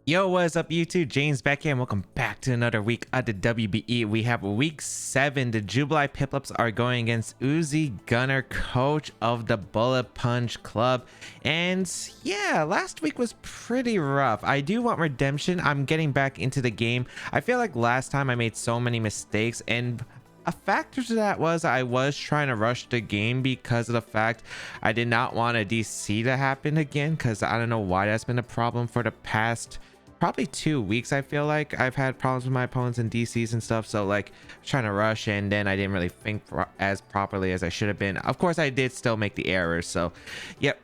Yo, what's up YouTube? James Baek here and welcome back to another week of the WBE. We have week 7. The Jubilife Piplups are going against TheUzigunnar, coach of the Bullet Punch Club. And yeah, last week was pretty rough. I do want redemption. I'm getting back into the game. I feel like last time I made so many mistakes, and a factor to that was I was trying to rush the game because of the fact I did not want a DC to happen again, because I don't know why that's been a problem for the past probably 2 weeks. I feel like I've had problems with my opponents in DCs and stuff, so like trying to rush, and then I didn't really think as properly as I should have been. Of course I did still make the errors, so yep.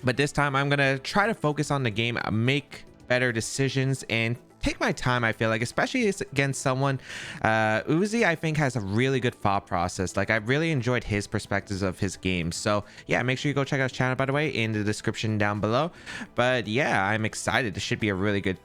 But this time I'm gonna try to focus on the game, make better decisions, and take my time. I feel like, especially against someone Uzi, I think has a really good thought process. Like, I really enjoyed his perspectives of his game. So yeah, make sure you go check out his channel, by the way, in the description down below. But yeah, I'm excited. This should be a really good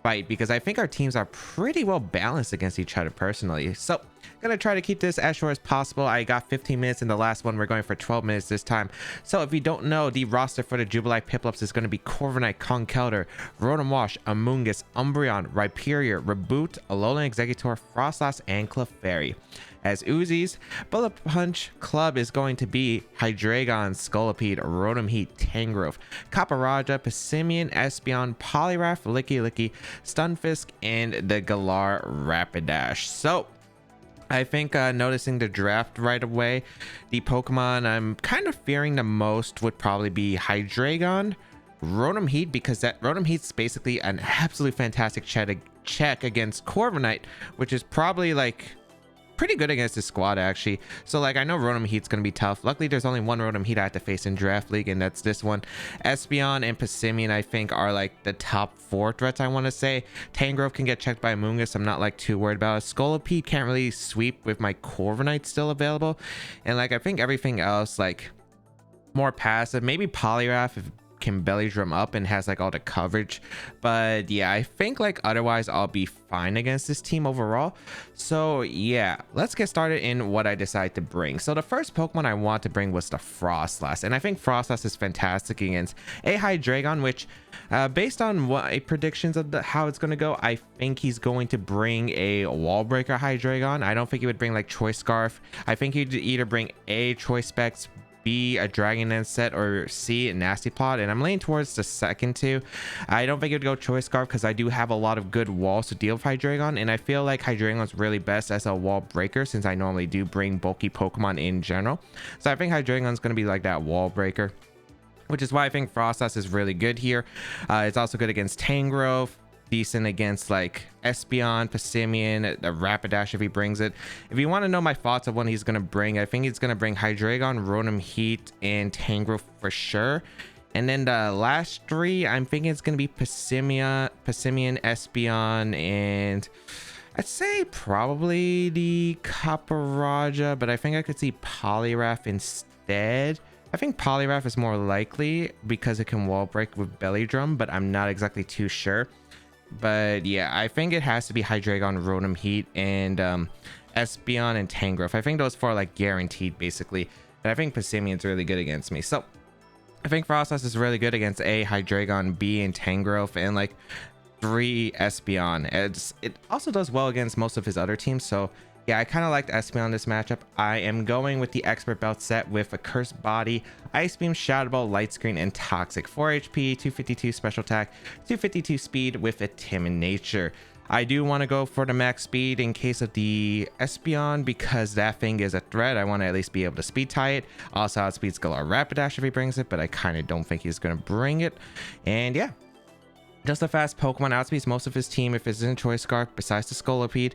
fight, because I think our teams are pretty well balanced against each other personally. So gonna try to keep this as short as possible. I got 15 minutes in the last one. We're going for 12 minutes this time. So if you don't know, the roster for the Jubilife Piplups is going to be Corviknight, Conkeldurr, Rotom Wash, Amoonguss, Umbreon, Rhyperior, Reboot, Alolan Exeggutor, Froslass, and Clefairy. As Uzi's Bullet Punch Club is going to be Hydreigon, Scolipede, Rotom Heat, Tangrowth, Caparaja, Passimian, Espeon, Poliwrath, Licky, Stunfisk, and the Galar Rapidash. So I think noticing the draft right away, the Pokemon I'm kind of fearing the most would probably be Hydreigon, Rotom Heat, because that Rotom Heat's basically an absolutely fantastic check against Corviknight, which is probably like pretty good against his squad actually. So like, I know Rotom Heat's gonna be tough. Luckily there's only one Rotom Heat I have to face in Draft League, and that's this one. Espeon and Passimian I think are like the top 4 threats, I want to say. Tangrowth can get checked by Amoonguss. I'm not like too worried about it. Scolipede can't really sweep with my Corviknight still available, and like I think everything else like more passive. Maybe Poliwrath if can belly drum up and has like all the coverage, but yeah, I think like otherwise I'll be fine against this team overall. So yeah, let's get started in what I decide to bring. So the first Pokemon I want to bring was the Froslass, and I think Froslass is fantastic against a Hydreigon, which based on what predictions of how it's going to go, I think he's going to bring a Wall Breaker Hydreigon. I don't think he would bring like Choice Scarf. I think he'd either bring A, Choice Specs, B, a Dragon Dance set, or C, a Nasty Plot, and I'm leaning towards the second two. I don't think it would go Choice Scarf because I do have a lot of good walls to deal with Hydreigon, and I feel like Hydreigon's really best as a wall breaker since I normally do bring bulky Pokemon in general. So I think Hydreigon's going to be like that wall breaker, which is why I think Froslass is really good here. It's also good against Tangrowth, decent against like Espeon, Passimian, the Rapidash if he brings it. If you want to know my thoughts of what he's going to bring, I think he's going to bring Hydreigon, Rotom Heat, and Tangrowth for sure. And then the last 3, I'm thinking it's going to be Passimian, Espeon, and I'd say probably the Caparaja, but I think I could see Poliwrath instead. I think Poliwrath is more likely because it can wall break with Belly Drum, but I'm not exactly too sure. But yeah, I think it has to be Hydreigon, Rotom Heat, and Espeon and Tangrowth. I think those 4 are like guaranteed basically, but I think Passimian's really good against me. So I think Froslass is really good against A, Hydreigon, B, and Tangrowth, and like 3 Espeon. It also does well against most of his other teams, so yeah, I kind of liked Espeon in this matchup. I am going with the Expert Belt set with a Cursed Body, Ice Beam, Shadow Ball, Light Screen, and Toxic. 4 HP, 252 Special Attack, 252 Speed with a Timid Nature. I do want to go for the max speed in case of the Espeon because that thing is a threat. I want to at least be able to speed tie it. Also outspeeds Galar Rapidash if he brings it, but I kind of don't think he's going to bring it. And yeah, just a fast Pokemon, outspeeds most of his team if it's in Choice Scarf besides the Scolipede,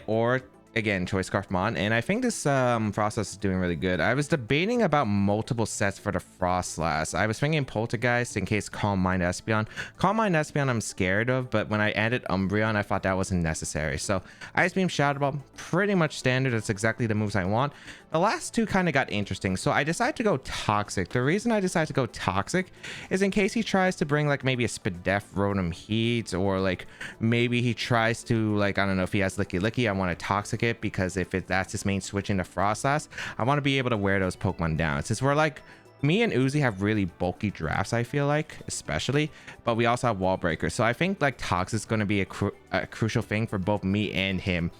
or again Choice Scarf Mon. And I think this Froslass is doing really good. I was debating about multiple sets for the Froslass. I was thinking Poltergeist in case Calm Mind Espeon. Calm Mind Espeon I'm scared of, but when I added Umbreon I thought that wasn't necessary. So Ice Beam, Shadow Ball, pretty much standard. That's exactly the moves I want. The last 2 kind of got interesting, so I decided to go Toxic. The reason I decided to go Toxic is in case he tries to bring like maybe a Spadef Rotom Heat, or like maybe he tries to like, I don't know, if he has Licky, I want to Toxic it, because if that's his main switch into Froslass, I want to be able to wear those Pokemon down. Since we're like me and Uzi have really bulky drafts, I feel like, especially, but we also have wall breakers. So I think like Tox is going to be a crucial thing for both me and him,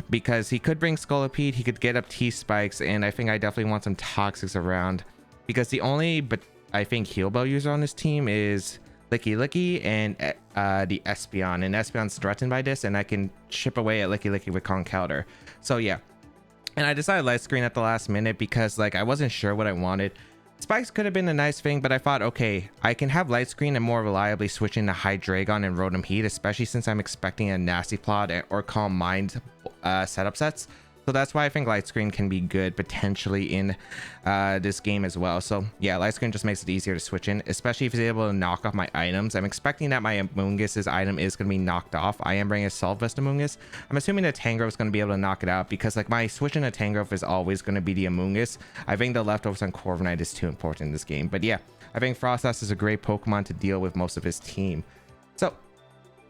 because he could bring Scolipede, he could get up T-Spikes, and I think I definitely want some Toxics around, because the only, but I think heal bell user on this team is Licky Licky and the Espeon, and Espeon's threatened by this, and I can chip away at Licky Licky with Conkeldurr. So yeah, and I decided light screen at the last minute because like I wasn't sure what I wanted. Spikes could have been a nice thing, but I thought, okay, I can have light screen and more reliably switching to Hydreigon and Rotom Heat, especially since I'm expecting a Nasty Plot or Calm Mind setup sets. So that's why I think light screen can be good potentially in this game as well. So yeah, light screen just makes it easier to switch in, especially if he's able to knock off my items. I'm expecting that my Amoongus's item is going to be knocked off. I am bringing a Assault Vest Amoongus. I'm assuming that Tangrowth is going to be able to knock it out, because like my switch into Tangrowth is always going to be the Amoongus. I think the leftovers on Corviknight is too important in this game. But yeah, I think Froslass is a great Pokemon to deal with most of his team. So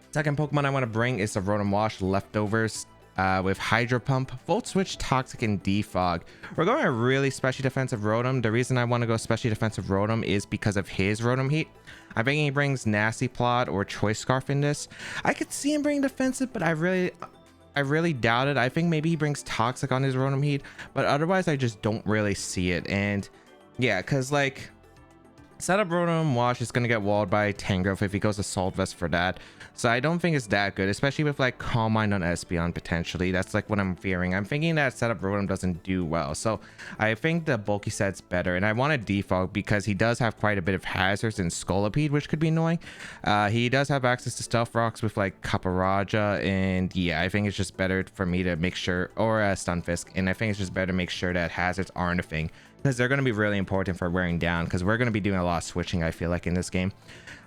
second Pokemon I want to bring is the Rotom Wash leftovers. With Hydro Pump, Volt Switch, Toxic, and Defog. We're going a really specially defensive Rotom. The reason I want to go specially defensive Rotom is because of his Rotom Heat. I think he brings Nasty Plot or Choice Scarf in this. I could see him bring defensive, but I really doubt it. I think maybe he brings Toxic on his Rotom Heat, but otherwise I just don't really see it. And yeah, because like setup Rotom Wash is going to get walled by Tangrowth if he goes Assault Vest for that. So I don't think it's that good, especially with like Calm Mind on Espeon potentially. That's like what I'm fearing. I'm thinking that setup Rotom doesn't do well. So I think the bulky set's better. And I want a Defog because he does have quite a bit of hazards in Scolipede, which could be annoying. He does have access to Stealth Rocks with like Kaparaja. And yeah, I think it's just better for me to make sure, or Stunfisk. And I think it's just better to make sure that hazards aren't a thing, because they're going to be really important for wearing down, because we're going to be doing a lot of switching, I feel like, in this game.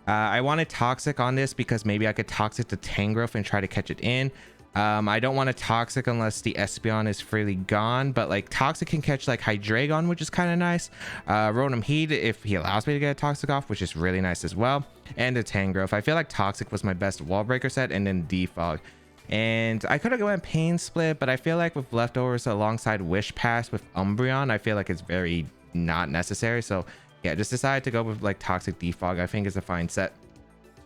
I wanted Toxic on this because maybe I could Toxic to Tangrowth and try to catch it in. I don't want a Toxic unless the Espeon is freely gone, but like Toxic can catch like Hydreigon, which is kind of nice. Rotom Heat if he allows me to get a Toxic off, which is really nice as well. And a Tangrowth. I feel like Toxic was my best wall breaker set, and then Defog. And I could have gone Pain Split, but I feel like with leftovers alongside Wish Pass with Umbreon, I feel like it's very not necessary. So yeah, just decided to go with like Toxic Defog. I think is a fine set.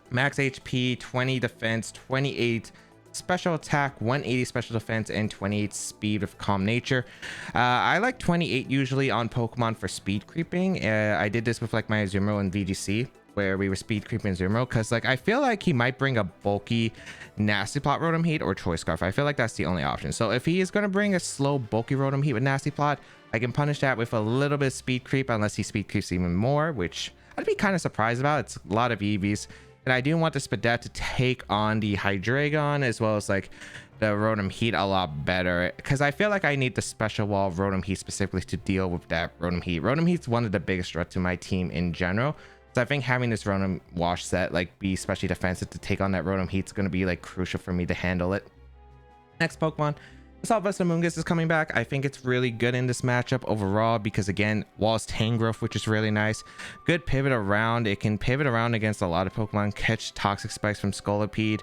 Max HP, 20 defense, 28 special attack, 180 special defense, and 28 speed with Calm Nature. I like 28 usually on Pokemon for speed creeping. I did this with like my Azumarill and VGC, where we were speed creeping Azumarill, because like I feel like he might bring a bulky Nasty Plot Rotom Heat or Choice Scarf. I feel like that's the only option. So if he is going to bring a slow bulky Rotom Heat with Nasty Plot, I can punish that with a little bit of speed creep, unless he speed creeps even more, which I'd be kind of surprised about. It's a lot of EVs, and I do want the Spadette to take on the Hydreigon as well as like the Rotom Heat a lot better, because I feel like I need the special wall of Rotom Heat specifically to deal with that Rotom Heat. Rotom Heat's one of the biggest threats to my team in general. So I think having this Rotom Wash set like be especially defensive to take on that Rotom Heat is going to be like crucial for me to handle it. Next Pokemon, Assault Vest Amoongus is coming back. I think it's really good in this matchup overall because again, walls Tangrowth, which is really nice. Good pivot around. It can pivot around against a lot of Pokemon, catch Toxic Spikes from Scolipede.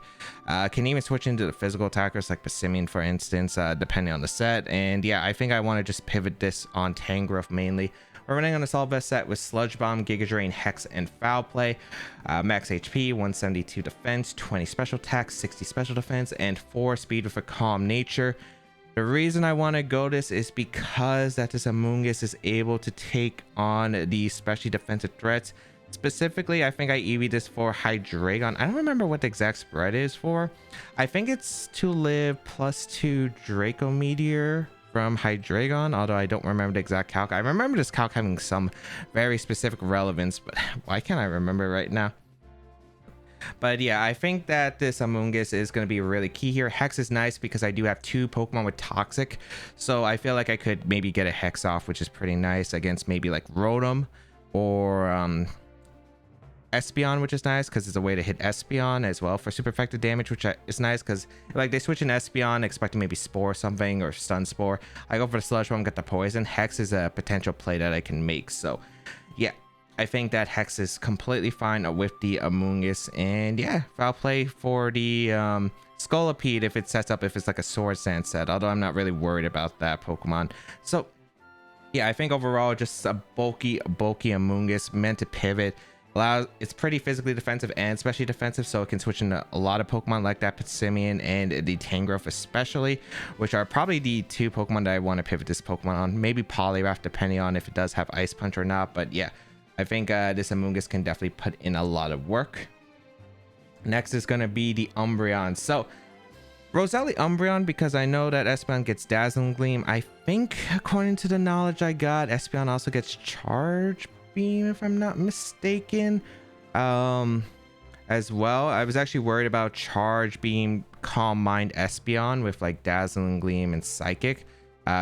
Can even switch into the physical attackers like Passimian, for instance, depending on the set. And yeah, I think I want to just pivot this on Tangrowth mainly. We're running on a Assault Vest set with Sludge Bomb, Giga Drain, Hex, and Foul Play. Max HP, 172 defense, 20 special attack, 60 special defense, and 4 speed with a Calm Nature. The reason I want to go this is because that this Amoongus is able to take on the specially defensive threats. Specifically, I think I EV'd this for Hydreigon. I don't remember what the exact spread is for. I think it's to live +2 Draco Meteor from Hydreigon, although I don't remember the exact calc. I remember this calc having some very specific relevance, but why can't I remember right now? But yeah, I think that this Amoongus is going to be really key here. Hex is nice because I do have 2 Pokemon with Toxic, so I feel like I could maybe get a Hex off, which is pretty nice against maybe like Rotom or Espeon, which is nice because it's a way to hit Espeon as well for super effective damage, which is nice because like they switch in Espeon expecting maybe Spore something or Stun Spore. I go for the Sludge Bomb, get the Poison. Hex is a potential play that I can make. So yeah, I think that Hex is completely fine with the Amoongus. And yeah, Foul Play for the Scolipede if it sets up, if it's like a Sword Sand set, although I'm not really worried about that Pokemon. So Yeah, I think overall just a bulky Amoonguss meant to pivot. It's pretty physically defensive and especially defensive, so it can switch into a lot of Pokemon like that Pissimian and the Tangrowth especially, which are probably the two Pokemon that I want to pivot this Pokemon on. Maybe Poliwrath depending on if it does have Ice Punch or not, but yeah, I think this Amoonguss can definitely put in a lot of work. Next is going to be the Umbreon. So Roselli Umbreon, because I know that Espeon gets Dazzling Gleam. I think according to the knowledge I got, Espeon also gets Charge Beam if I'm not mistaken, as well. I was actually worried about Charge Beam Calm Mind Espeon with like Dazzling Gleam and Psychic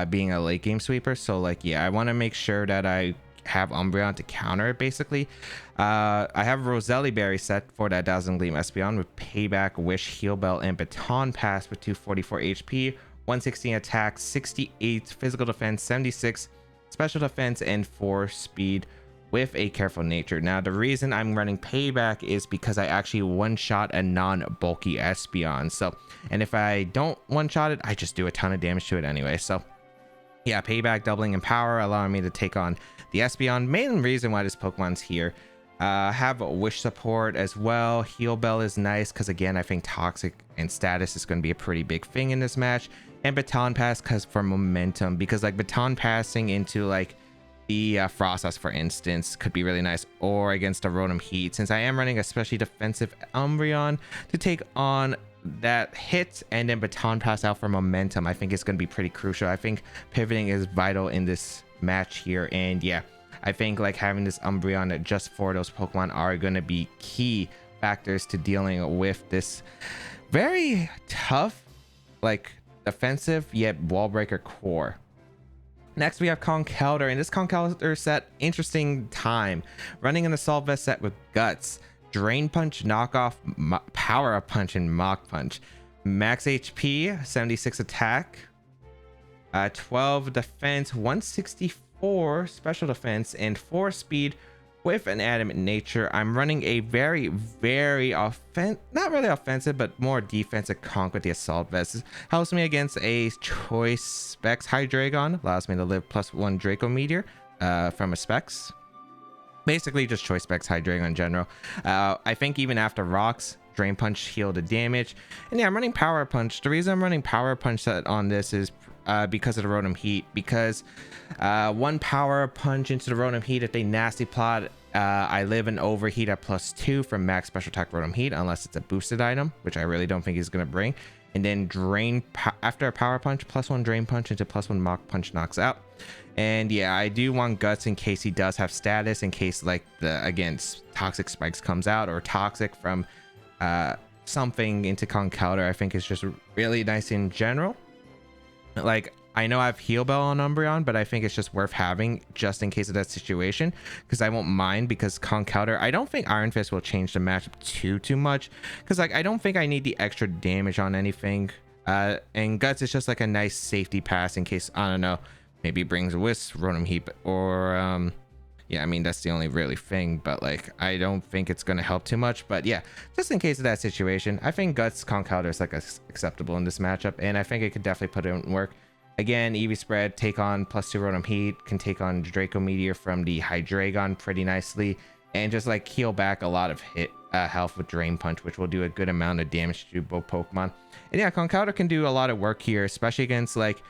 being a late game sweeper. So like, yeah, I want to make sure that I have Umbreon to counter it basically. I have Roselli Berry set for that Dazzling Gleam Espeon with Payback, Wish, Heal Bell, and Baton Pass with 244 HP, 116 attack, 68 physical defense, 76 special defense, and 4 speed with a Careful Nature. Now the reason I'm running Payback is because I actually one-shot a non-bulky Espeon. So, and if I don't one-shot it, I just do a ton of damage to it anyway. So yeah, Payback doubling in power, allowing me to take on the Espeon. Main reason why this Pokemon's here. Have Wish support as well. Heal Bell is nice because again, I think Toxic and Status is going to be a pretty big thing in this match. And Baton Pass because for momentum, because like Baton passing into like the Frostas, for instance, could be really nice, or against a Rotom Heat, since I am running especially defensive Umbreon to take on that hit and then Baton Pass out for momentum. I think it's going to be pretty crucial. I think pivoting is vital in this match here, and yeah, I think like having this Umbreon just for those Pokemon are going to be key factors to dealing with this very tough, like defensive yet wall breaker core. Next we have Conkeldurr, and this Conkeldurr set, interesting time, running an Assault Vest set with Guts, Drain Punch, Knockoff, Power Up Punch, and Mach Punch. Max HP, 76 attack, 12 defense, 164 special defense, and 4 speed with an Adamant Nature. I'm running a very not really offensive, but more defensive Conk with the Assault Vest. This helps me against a Choice Specs Hydreigon, allows me to live +1 Draco Meteor from a Specs. Basically just Choice Specs Hydreigon in general. I think even after Rocks, Drain Punch heal the damage. And yeah, I'm running Power Punch. The reason I'm running Power Punch set on this is because of the Rotom Heat, because one Power Punch into the Rotom Heat, if they nasty plot, I live an Overheat at +2 from max special attack Rotom Heat, unless it's a boosted item, which I really don't think he's going to bring. And then after a Power Punch, +1 Drain Punch into +1 Mach Punch knocks out. And yeah, I do want Guts in case he does have status, in case like again Toxic Spikes comes out, or Toxic from something into Conkeldurr. I think it's just really nice in general. Like, I know I have Heal Bell on Umbreon, but I think it's just worth having just in case of that situation, because I won't mind, because Conkeldurr, I don't think Iron Fist will change the matchup too much, because like I don't think I need the extra damage on anything, and Guts is just like a nice safety pass in case, I don't know, maybe brings Wisp, Rotom Heat, or yeah, I mean that's the only really thing, but like I don't think it's gonna help too much. But yeah, just in case of that situation, I think Guts Conkeldurr is like acceptable in this matchup, and I think it could definitely put it in work. Again, EV spread, take on +2 Rotom Heat, can take on Draco Meteor from the Hydreigon pretty nicely, and just like heal back a lot of health with Drain Punch, which will do a good amount of damage to both Pokemon. And yeah, Conkeldurr can do a lot of work here, especially against like,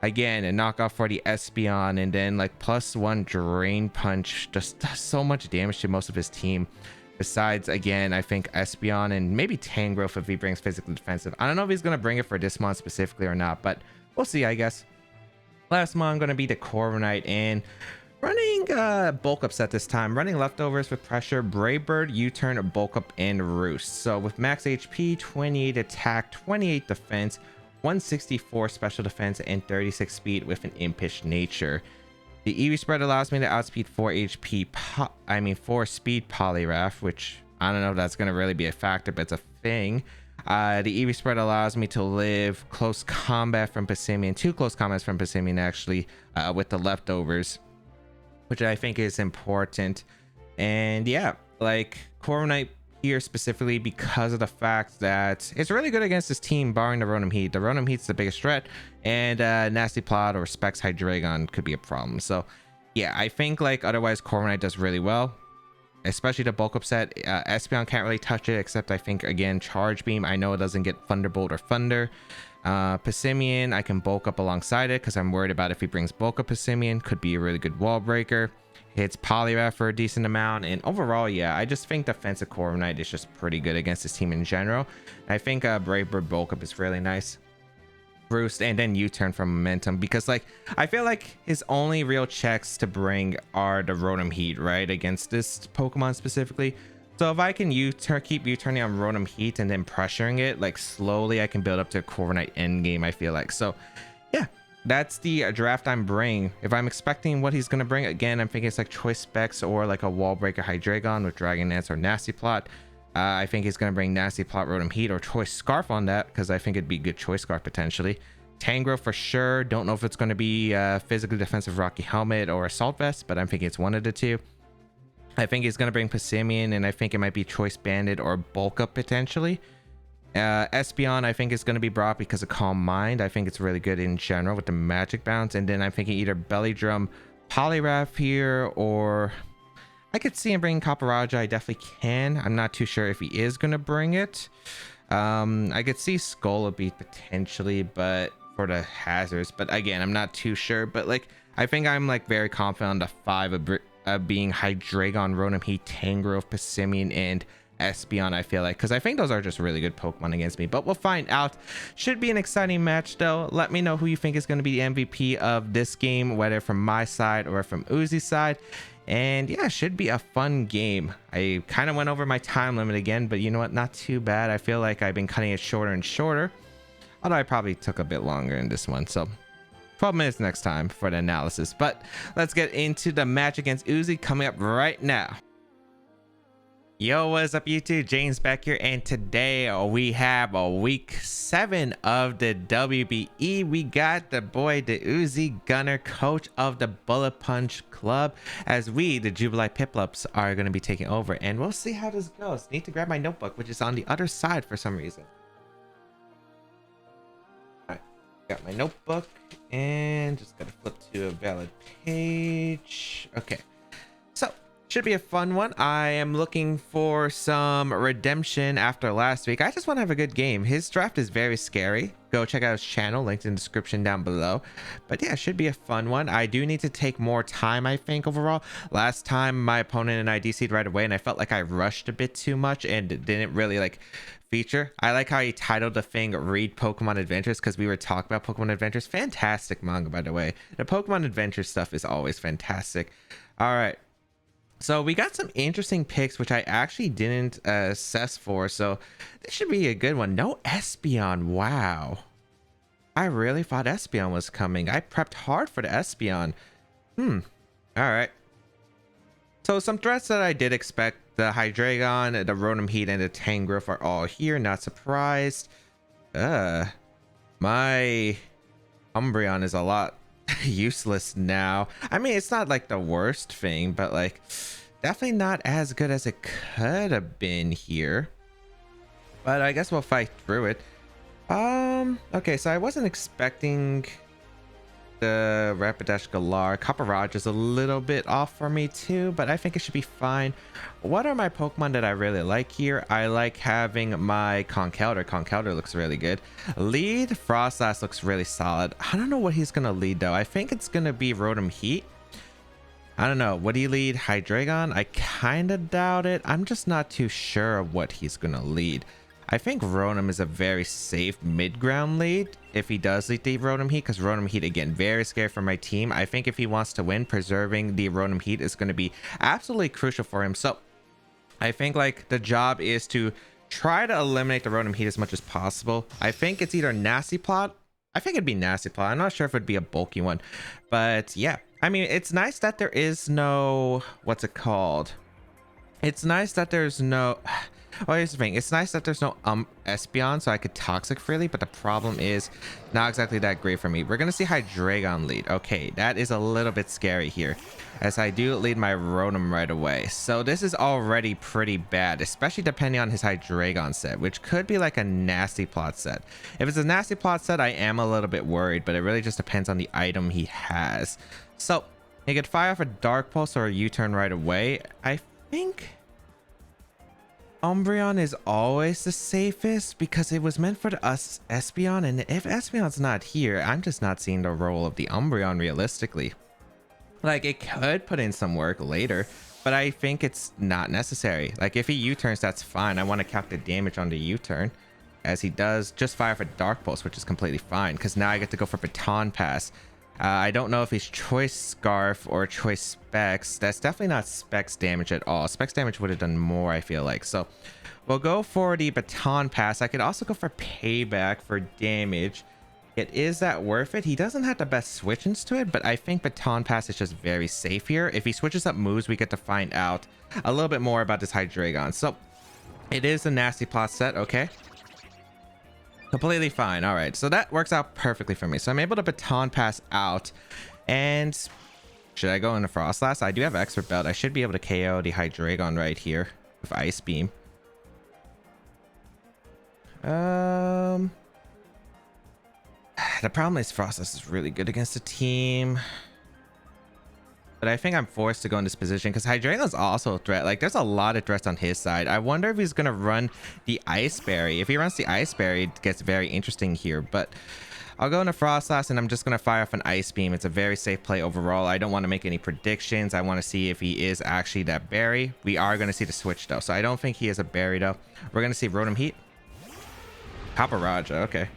again, a knockoff for the Espeon, and then like +1 Drain Punch just does so much damage to most of his team. Besides, again, I think Espeon and maybe Tangrowth if he brings physically defensive. I don't know if he's going to bring it for this mon specifically or not, but we'll see, I guess. Last mon going to be the Corviknight, and running bulk up set this time, running leftovers with pressure, Brave Bird, U-turn, bulk up, and Roost. So with max HP, 28 attack, 28 defense, 164 special defense, and 36 speed with an Impish Nature. The EV spread allows me to outspeed 4 speed Poliwrath, which I don't know if that's going to really be a factor, but it's a thing. The EV spread allows me to live close combat from Pissimian, 2 close combats from Pissimian actually, with the leftovers, which I think is important. And yeah, like Corviknight here specifically because of the fact that it's really good against this team, barring the Rotom Heat. The Rotom Heat's the biggest threat, and Nasty Plot or Specs Hydreigon could be a problem. So yeah, I think like otherwise Corviknight does really well, especially the bulk up set. Espeon can't really touch it, except I think again Charge Beam. I know it doesn't get Thunderbolt or Thunder. Passimian I can bulk up alongside it because I'm worried about if he brings bulk up Passimian, could be a really good wall breaker. Hits Poliwrath for a decent amount, and overall, yeah, I just think defensive Corviknight is just pretty good against this team in general. I think Brave Bird bulk up is really nice. Roost, and then U-turn from Momentum, because like I feel like his only real checks to bring are the Rotom Heat, right, against this Pokemon specifically. So if I can keep U-turning on Rotom Heat and then pressuring it, like slowly I can build up to a Corviknight endgame, I feel like. So yeah, that's the draft I'm bringing. If I'm expecting what he's going to bring, again, I'm thinking it's like Choice Specs or like a Wall Breaker Hydreigon with Dragon Dance or Nasty Plot. I think he's going to bring Nasty Plot, Rotom Heat, or Choice Scarf on that, because I think it'd be a good Choice Scarf potentially. Tangrowth for sure. Don't know if it's going to be Physically Defensive Rocky Helmet or Assault Vest, but I'm thinking it's one of the two. I think he's going to bring Passimian, and I think it might be Choice Banded or Bulk Up potentially. Espeon I think is going to be brought because of Calm Mind. I think it's really good in general with the Magic Bounce. And then I'm thinking either Belly Drum, Poliwrath here, or I could see him bringing Copperajah. I definitely can. I'm not too sure if he is going to bring it. I could see Scolipede potentially, but for the hazards. But again, I'm not too sure. But like, I think I'm like very confident on the 5 of being Hydreigon, Rotom Heat, Tangrowth, Passimian, and Espeon, I feel like, because I think those are just really good Pokemon against me. But we'll find out. Should be an exciting match though. Let me know who you think is going to be the MVP of this game, whether from my side or from Uzi's side. And yeah, should be a fun game. I kind of went over my time limit again, but you know what, not too bad. I feel like I've been cutting it shorter and shorter, although I probably took a bit longer in this one. So 12 minutes next time for the analysis. But let's get into the match against Uzi coming up right now. Yo, what's up YouTube? James Baek here, and today we have a week 7 of the WBE. We got the boy TheUzigunnar, coach of the Bullet Punch Club, as we, the Jubilife Piplups, are going to be taking over, and we'll see how this goes. Need to grab my notebook, which is on the other side for some reason. Alright, got my notebook, and just gotta flip to a valid page. Okay, so should be a fun one. I am looking for some redemption after last week. I just want to have a good game. His draft is very scary. Go check out his channel, linked in the description down below. But yeah, it should be a fun one. I do need to take more time, I think, overall. Last time my opponent and I DC'd right away, and I felt like I rushed a bit too much and didn't really like feature. I like how he titled the thing Read Pokemon Adventures, because we were talking about Pokemon Adventures. Fantastic manga, by the way. The Pokemon Adventure stuff is always fantastic. All right. So we got some interesting picks, which I actually didn't assess for. So this should be a good one. No Espeon. Wow. I really thought Espeon was coming. I prepped hard for the Espeon. All right. So some threats that I did expect. The Hydreigon, the Rotom Heat, and the Tangrowth are all here. Not surprised. My Umbreon is a lot useless now. I mean, it's not like the worst thing, but like definitely not as good as it could have been here. But I guess we'll fight through it. Okay, so I wasn't expecting the Rapidash Galar. Copperajah is a little bit off for me too, but I think it should be fine. What are my Pokemon that I really like here? I like having my Conkeldurr. Conkeldurr looks really good. Lead Frostlass looks really solid. I don't know what he's gonna lead though. I think it's gonna be Rotom Heat. I don't know. Would he lead Hydreigon? I kind of doubt it. I'm just not too sure of what he's gonna lead. I think Rotom is a very safe mid-ground lead if he does lead the Rotom Heat, because Rotom Heat, again, very scary for my team. I think if he wants to win, preserving the Rotom Heat is going to be absolutely crucial for him. So I think like the job is to try to eliminate the Rotom Heat as much as possible. I think it's either Nasty Plot. I think it'd be Nasty Plot. I'm not sure if it'd be a bulky one, but yeah. I mean, it's nice that there is no, what's it called? It's nice that there's no... Well, here's the thing. It's nice that there's no Espeon, so I could Toxic freely, but the problem is not exactly that great for me. We're going to see Hydreigon lead. Okay, that is a little bit scary here, as I do lead my Rotom right away. So this is already pretty bad, especially depending on his Hydreigon set, which could be like a nasty plot set. If it's a nasty plot set, I am a little bit worried, but it really just depends on the item he has. So he could fire off a Dark Pulse or a U-turn right away. I think Umbreon is always the safest because it was meant for the Espeon, and if Espeon's not here, I'm just not seeing the role of the Umbreon realistically. Like, it could put in some work later, but I think it's not necessary. Like, if he U-turns, that's fine. I want to cap the damage on the U-turn, as he does just fire for Dark Pulse, which is completely fine because now I get to go for Baton Pass. I don't know if he's Choice Scarf or Choice Specs. That's definitely not Specs damage at all. Specs damage would have done more, I feel like. So we'll go for the Baton Pass. I could also go for Payback for damage. Is that worth it? He doesn't have the best switch-ins to it, but I think Baton Pass is just very safe here. If he switches up moves, we get to find out a little bit more about this Hydreigon. So it is a nasty plot set, okay? Completely fine. All right, so that works out perfectly for me. So I'm able to Baton Pass out, and should I go into Frostlass? I do have Expert Belt. I should be able to KO the Hydreigon right here with Ice Beam. The problem is Frostlass is really good against the team, but I think I'm forced to go in this position because Hydreigon's also a threat. Like, there's a lot of threats on his side. I wonder if he's gonna run the Ice Berry. If he runs the Ice Berry, it gets very interesting here, but I'll go into Frostlass and I'm just gonna fire off an Ice Beam. It's a very safe play overall. I don't want to make any predictions. I want to see if he is actually that berry. We are gonna see the switch though, so I don't think he is a berry though. We're gonna see Rotom Heat. Paparaja, okay.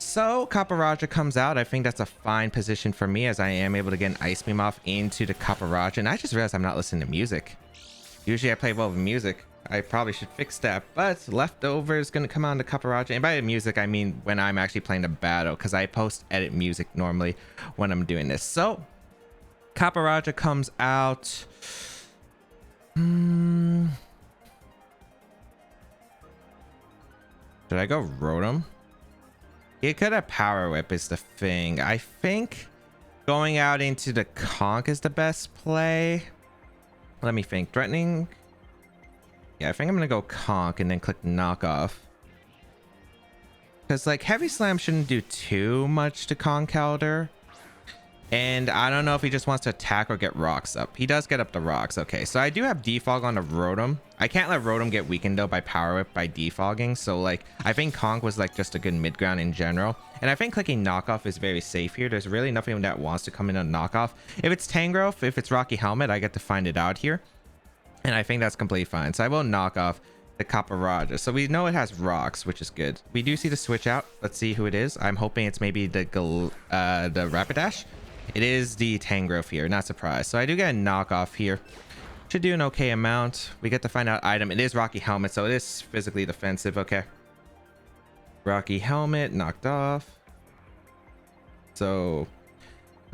So Paparaja comes out. I think that's a fine position for me, as I am able to get an Ice Beam off into the Paparaja. And I just realized I'm not listening to music. Usually I play well with music. I probably should fix that. But Leftover is going to come out in the Paparaja. And by music, I mean when I'm actually playing the battle, because I post-edit music normally when I'm doing this. So Paparaja comes out. Should I go Rotom? He could have Power Whip is the thing. I think going out into the Conk is the best play. Let me think. Threatening. Yeah, I think I'm going to go Conk and then click Knockoff. Because, like, Heavy Slam shouldn't do too much to Conkeldurr. And I don't know if he just wants to attack or get rocks up. He does get up the rocks. Okay, so I do have Defog on the Rotom. I can't let Rotom get weakened though by Power Whip by defogging. So like, I think Conk was like just a good mid ground in general. And I think clicking Knockoff is very safe here. There's really nothing that wants to come in on Knockoff. If it's Tangrowth, if it's Rocky Helmet, I get to find it out here. And I think that's completely fine. So I will knock off the Paparaja. So we know it has rocks, which is good. We do see the switch out. Let's see who it is. I'm hoping it's maybe the Rapidash. It is the Tangrowth here, not surprised. So I do get a knockoff here. Should do an okay amount. We get to find out item. It is Rocky Helmet, so it is physically defensive. Okay. Rocky Helmet knocked off. So,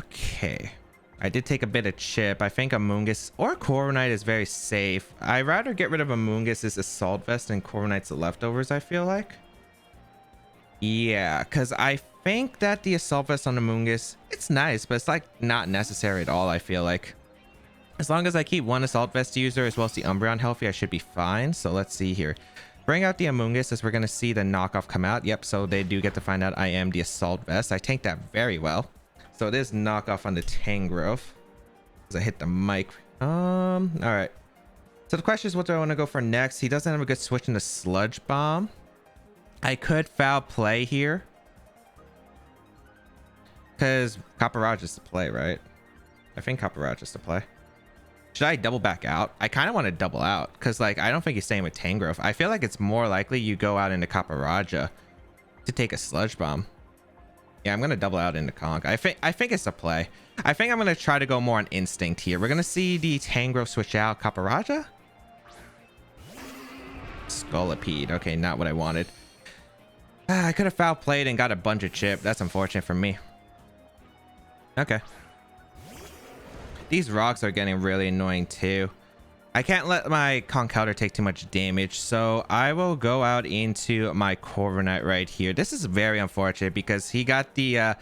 okay. I did take a bit of chip. I think Amoonguss or Corviknight is very safe. I'd rather get rid of Amoonguss's Assault Vest and Corviknight's leftovers, I feel like. Yeah, because I think that the Assault Vest on Amoonguss, it's nice, but it's like not necessary at all, I feel like. As long as I keep one Assault Vest user as well as the Umbreon healthy, I should be fine. So let's see here. Bring out the Amoonguss as we're going to see the knockoff come out. Yep, so they do get to find out I am the Assault Vest. I tanked that very well. So it is knockoff on the Tangrowth. As I hit the mic. All right. So the question is, what do I want to go for next? He doesn't have a good switch in the Sludge Bomb. I could foul play here. Because Paparaja is to play, right? I think Paparaja is to play. Should I double back out? I kind of want to double out. Because, like, I don't think he's staying with Tangrowth. I feel like it's more likely you go out into Paparaja to take a Sludge Bomb. Yeah, I'm going to double out into Conk. I think it's a play. I think I'm going to try to go more on Instinct here. We're going to see the Tangrowth switch out. Paparaja? Scolipede. Okay, not what I wanted. I could have foul played and got a bunch of chip. That's unfortunate for me. Okay. These rocks are getting really annoying too. I can't let my Concounter take too much damage, so I will go out into my Corviknight right here. This is very unfortunate because he got the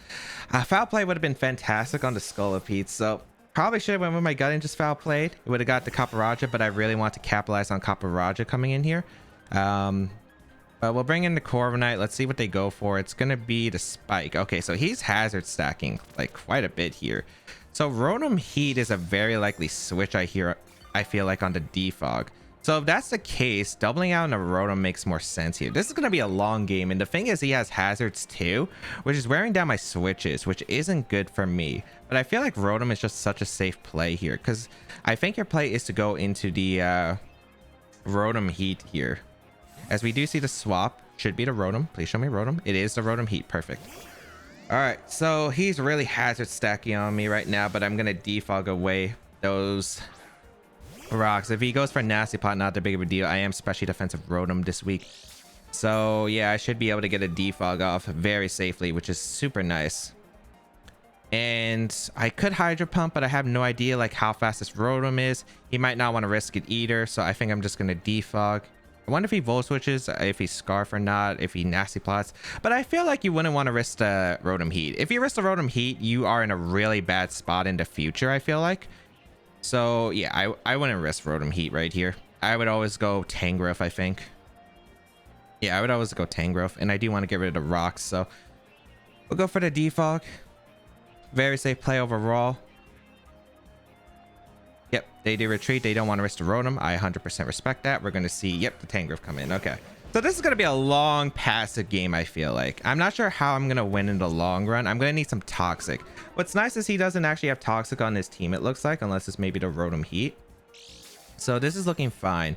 foul play would have been fantastic on the Scolipede, so probably should have went with my gut and just foul played. It would have got the Caparaja, but I really want to capitalize on Caparaja coming in here. But we'll bring in the Corviknight. Let's see what they go for. It's gonna be the Spike. Okay, so he's hazard stacking like quite a bit here. So Rotom Heat is a very likely switch I feel like on the Defog. So if that's the case, doubling out on a Rotom makes more sense here. This is going to be a long game, and the thing is he has hazards too, which is wearing down my switches, which isn't good for me. But I feel like Rotom is just such a safe play here, because I think your play is to go into the Rotom Heat here. As we do see the swap, should be the Rotom. Please show me Rotom. It is the Rotom Heat. Perfect. All right, so he's really hazard stacking on me right now, but I'm going to defog away those rocks. If he goes for a Nasty Pot, not that big of a deal. I am specially defensive Rotom this week, so yeah, I should be able to get a defog off very safely, which is super nice. And I could Hydro Pump, but I have no idea like how fast this Rotom is. He might not want to risk it either, so I think I'm just gonna defog. I wonder if he Volt Switches, if he Scarf or not, if he Nasty Plots. But I feel like you wouldn't want to risk the Rotom Heat. If you risk the Rotom Heat, you are in a really bad spot in the future, I feel like. So yeah, I wouldn't risk Rotom Heat right here. I would always go Tangrowth, I think. Yeah, I would always go Tangrowth, and I do want to get rid of the rocks, so we'll go for the defog. Very safe play overall. Yep, they do retreat. They don't want to risk the Rotom. I 100% respect that. We're going to see, yep, the Tangrowth come in. Okay. So this is going to be a long passive game, I feel like. I'm not sure how I'm going to win in the long run. I'm going to need some Toxic. What's nice is he doesn't actually have Toxic on his team, it looks like, unless it's maybe the Rotom Heat. So this is looking fine.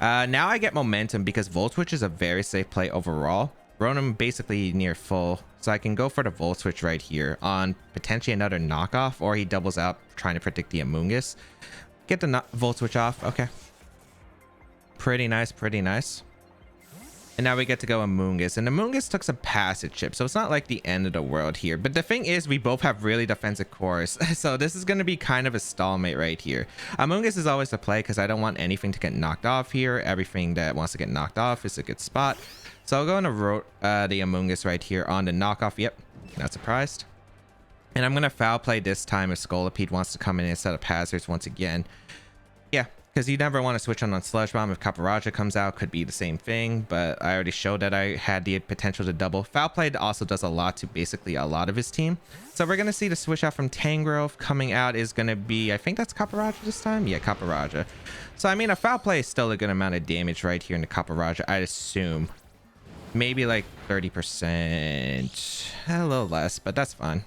Now I get momentum because Volt Switch is a very safe play overall. Rotom basically near full, so I can go for the Volt Switch right here on potentially another knockoff, or he doubles out trying to predict the Amoonguss. Get the Volt Switch off. Okay. Pretty nice, pretty nice. And now we get to go Amoonguss, and Amoonguss took some passive chip, so it's not like the end of the world here. But the thing is, we both have really defensive cores, so this is going to be kind of a stalemate right here. Amoonguss is always the play because I don't want anything to get knocked off here. Everything that wants to get knocked off is a good spot. So I'll go into the Amoonguss right here on the knockoff. Yep, not surprised. And I'm going to foul play this time if Scolipede wants to come in and set up hazards once again. Yeah, because you never want to switch on Sludge Bomb. If Caparaja comes out, could be the same thing, but I already showed that I had the potential to double. Foul play also does a lot to basically a lot of his team. So we're going to see the switch out from Tangrowth. Coming out is going to be, I think that's Caparaja this time? Yeah, Caparaja. So I mean, a foul play is still a good amount of damage right here in the Caparaja, I'd assume. Maybe like 30%, a little less, but that's fine.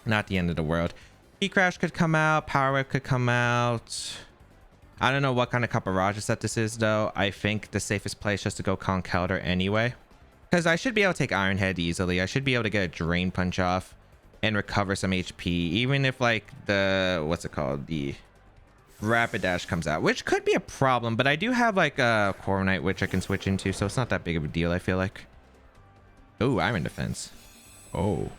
Not the end of the world. Heat Crash could come out, Power Whip could come out. I don't know what kind of Caparaja set this is though. I think the safest play is just to go Conkeldurr anyway, because I should be able to take Iron Head easily. I should be able to get a Drain Punch off and recover some HP, even if like the, what's it called, the Rapidash comes out, which could be a problem, but I do have like a Corviknight which I can switch into, so it's not that big of a deal, I feel like. Oh, Iron Defense. Oh,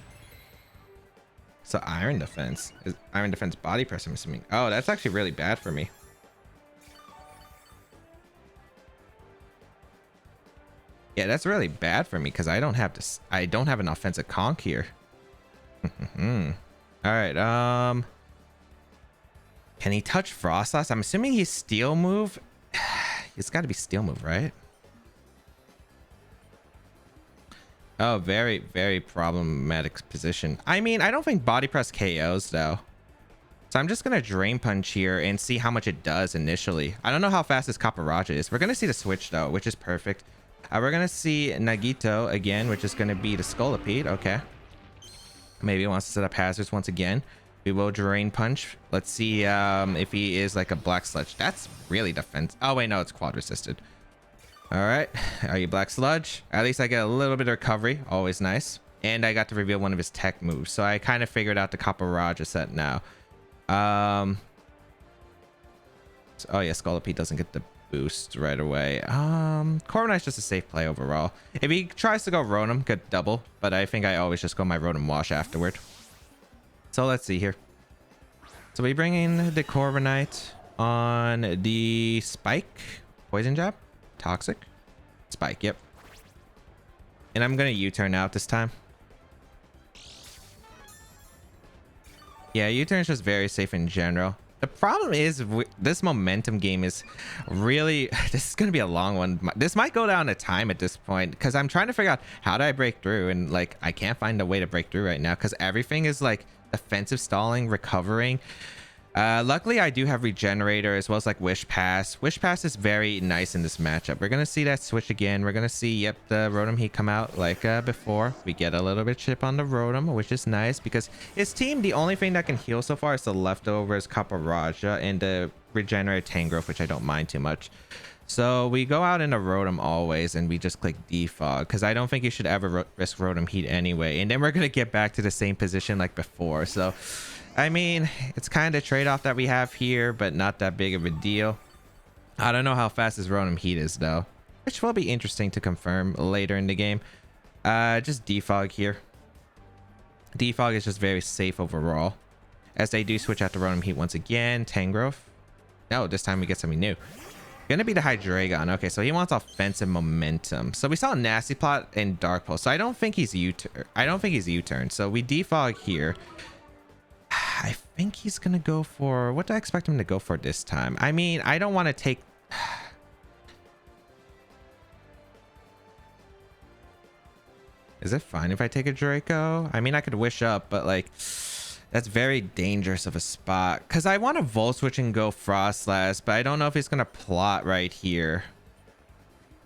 so Iron Defense is Iron Defense Body Press, I'm assuming. Oh, that's actually really bad for me. Yeah, that's really bad for me because I don't have this. I don't have an offensive conk here. All right. Can he touch Froslass? I'm assuming he's Steel move. It's got to be Steel move, right? Oh, very, very problematic position. I mean, I don't think Body Press KOs though. So I'm just going to Drain Punch here and see how much it does initially. I don't know how fast this Caparaja is. We're going to see the switch though, which is perfect. We're going to see Nagito again, which is going to be the Scolipede. Okay. Maybe he wants to set up hazards once again. We will Drain Punch. Let's see if he is like a Black Sludge. That's really defense. Oh, wait, no, it's quad resisted. All right. Are you Black Sludge? At least I get a little bit of recovery. Always nice. And I got to reveal one of his tech moves. So I kind of figured out the Caparaja set now. Oh, yeah, Scolipede doesn't get the boost right away. Corviknight's just a safe play overall. If he tries to go Rotom, could double, but I think I always just go my Rotom Wash afterward. So let's see here. So we bring in the Corviknight. on the spike. Poison jab. Toxic. Spike. Yep. And I'm gonna U-turn out this time. Yeah, U-turn is just very safe in general. The problem is this momentum game is really, this is going to be a long one. This might go down to time at this point because I'm trying to figure out how do I break through, and like I can't find a way to break through right now because everything is like offensive stalling, recovering. Luckily I do have regenerator as well as like wish pass. Wish pass is very nice in this matchup. We're gonna see that switch again. We're gonna see, yep, the Rotom Heat come out like before. We get a little bit chip on the Rotom, which is nice because his team, the only thing that can heal so far is the leftovers Kaparaja and the regenerate Tangrowth, which I don't mind too much. So we go out into Rotom always and we just click defog because I don't think you should ever risk Rotom Heat anyway, and then we're gonna get back to the same position like before. So I mean, it's kind of trade-off that we have here, but not that big of a deal. I don't know how fast this Rotom Heat is though, which will be interesting to confirm later in the game. Just defog here. Defog is just very safe overall, as they do switch out to Rotom Heat once again. Tangrowth. No, this time we get something new. Gonna be the Hydreigon. Okay, so he wants offensive momentum. So we saw Nasty Plot and Dark Pulse. So I don't think he's U-turn. So we defog here. I think he's gonna go for, what do I expect him to go for this time? I mean, I don't want to take is it fine if I take a Draco? I mean, I could wish up, but like that's very dangerous of a spot because I want to Volt Switch and go Frostlass, but I don't know if he's gonna plot right here.